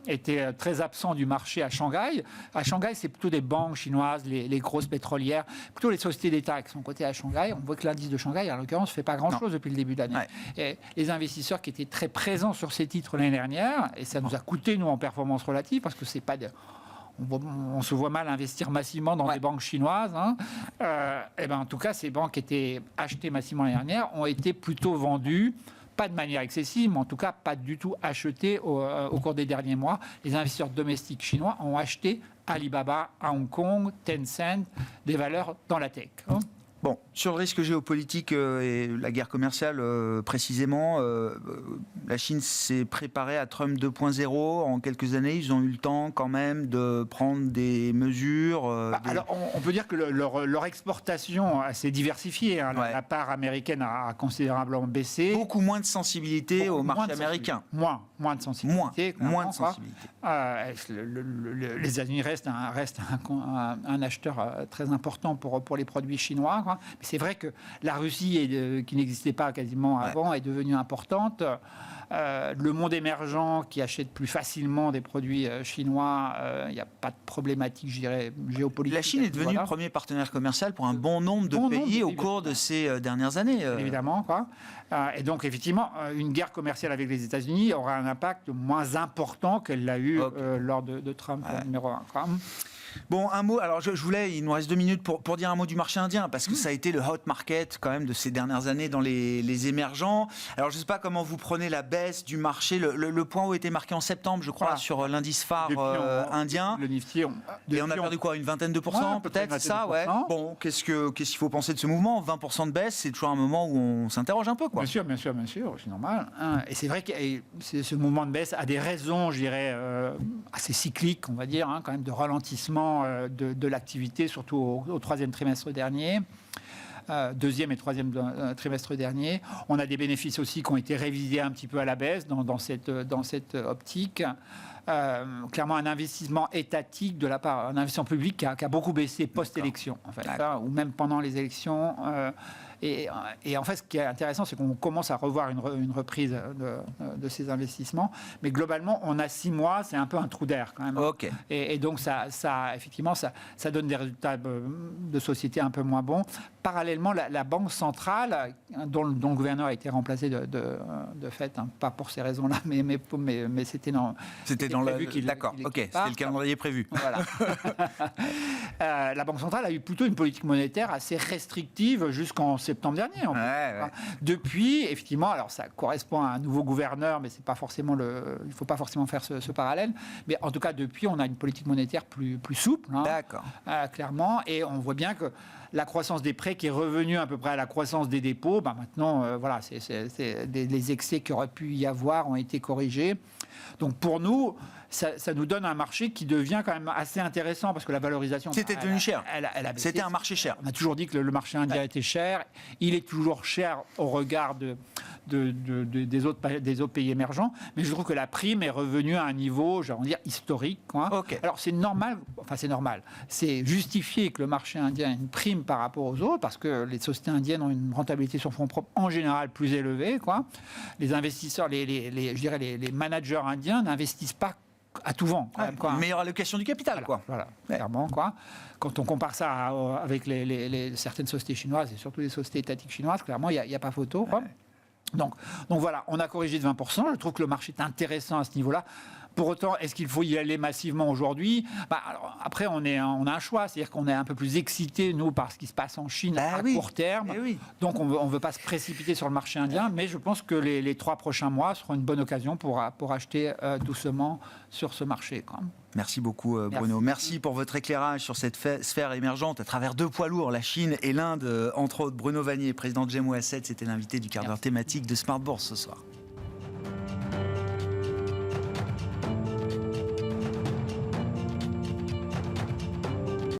étaient très absents du marché à Shanghai. À Shanghai, c'est plutôt des banques chinoises, les grosses pétrolières, plutôt les sociétés d'État qui sont cotées à Shanghai. On voit que l'indice de Shanghai, en l'occurrence, ne fait pas grand-chose depuis le début de l'année. Et les investisseurs qui étaient très présents sur ces titres l'année dernière, et ça nous a coûté, nous, en performance relative, parce que c'est pas on se voit mal investir massivement dans des banques chinoises. En tout cas, ces banques qui étaient achetées massivement l'année dernière ont été plutôt vendues, pas de manière excessive, mais en tout cas pas du tout achetées au cours des derniers mois. Les investisseurs domestiques chinois ont acheté Alibaba à Hong Kong, Tencent, des valeurs dans la tech. Bon, sur le risque géopolitique et la guerre commerciale précisément, la Chine s'est préparée à Trump 2.0 en quelques années. Ils ont eu le temps quand même de prendre des mesures. Alors, on peut dire que leur exportation s'est diversifiée. La part américaine a considérablement baissé. Beaucoup moins de sensibilité au marché américain. Moins de sensibilité. Moins de sensibilité. Les États-Unis restent un acheteur très important pour les produits chinois. Mais c'est vrai que la Russie, qui n'existait pas quasiment avant, est devenue importante. Le monde émergent qui achète plus facilement des produits chinois, il n'y a pas de problématique, je dirais, géopolitique. La Chine est devenue le premier partenaire commercial pour un bon nombre de pays au cours de ces dernières années. Évidemment. Et donc, effectivement, une guerre commerciale avec les États-Unis aura un impact moins important qu'elle l'a eu lors de Trump numéro 1. Bon, un mot, alors je voulais, il nous reste 2 minutes pour dire un mot du marché indien, parce que ça a été le hot market quand même de ces dernières années dans les émergents. Alors je ne sais pas comment vous prenez la baisse du marché, le point haut était marqué en septembre, je crois, sur l'indice phare indien. Le Nifty, et on a perdu quoi, une vingtaine de pourcents, peut-être, ça, Bon, qu'est-ce qu'il faut penser de ce mouvement ? 20% de baisse, c'est toujours un moment où on s'interroge un peu, quoi. Bien sûr, c'est normal. Et c'est vrai que ce mouvement de baisse a des raisons, je dirais, assez cycliques, on va dire, quand même, de ralentissement de l'activité, surtout au troisième trimestre dernier. Deuxième et troisième trimestre dernier. On a des bénéfices aussi qui ont été révisés un petit peu à la baisse dans cette optique. Clairement un investissement étatique de la part, un investissement public qui a beaucoup baissé post-élection, en fait, ou même pendant les élections. Et en fait, ce qui est intéressant, c'est qu'on commence à revoir une reprise de ces investissements. Mais globalement, on a 6 mois, c'est un peu un trou d'air quand même. Et donc, effectivement, ça donne des résultats de société un peu moins bons. Parallèlement, la Banque centrale, dont le gouverneur a été remplacé de fait, pas pour ces raisons-là, mais c'était dans le... D'accord, c'était le calendrier prévu. Voilà. La Banque centrale a eu plutôt une politique monétaire assez restrictive jusqu'en septembre dernier. Depuis, effectivement, alors ça correspond à un nouveau gouverneur, mais c'est pas forcément il ne faut pas forcément faire ce parallèle. Mais en tout cas, depuis, on a une politique monétaire plus souple, clairement, et on voit bien que la croissance des prêts qui est revenue à peu près à la croissance des dépôts. Maintenant, voilà, les excès qu'il aurait pu y avoir ont été corrigés. Donc pour nous, ça nous donne un marché qui devient quand même assez intéressant parce que la valorisation... C'était devenu cher. Elle a baissé. C'était un marché cher. On a toujours dit que le marché indien était cher. Il est toujours cher au regard des autres pays émergents. Mais je trouve que la prime est revenue à un niveau, j'ai envie de dire, historique. Quoi. Okay. Alors c'est normal. C'est justifié que le marché indien ait une prime par rapport aux autres parce que les sociétés indiennes ont une rentabilité sur fonds propres en général plus élevée. Quoi. Les investisseurs, je dirais les managers indiens n'investissent pas à tout vent, quand même, quoi. Une meilleure allocation du capital, quoi. Voilà, clairement, quoi. Quand on compare ça avec certaines sociétés chinoises, et surtout les sociétés étatiques chinoises, clairement, il n'y a pas photo, quoi. Donc voilà, on a corrigé de 20%. Je trouve que le marché est intéressant à ce niveau-là. Pour autant, est-ce qu'il faut y aller massivement aujourd'hui ? Alors, après, on a un choix. C'est-à-dire qu'on est un peu plus excité, nous, par ce qui se passe en Chine à court terme. Oui. Donc, on ne veut pas se précipiter sur le marché indien. Mais je pense que les 3 prochains mois seront une bonne occasion pour acheter doucement sur ce marché, quand même. Merci beaucoup Bruno. Merci pour votre éclairage sur cette sphère émergente à travers 2 poids lourds, la Chine et l'Inde, entre autres. Bruno Vanier, président de Gemmo Asset, c'était l'invité du quart d'heure thématique de Smart Bourse ce soir.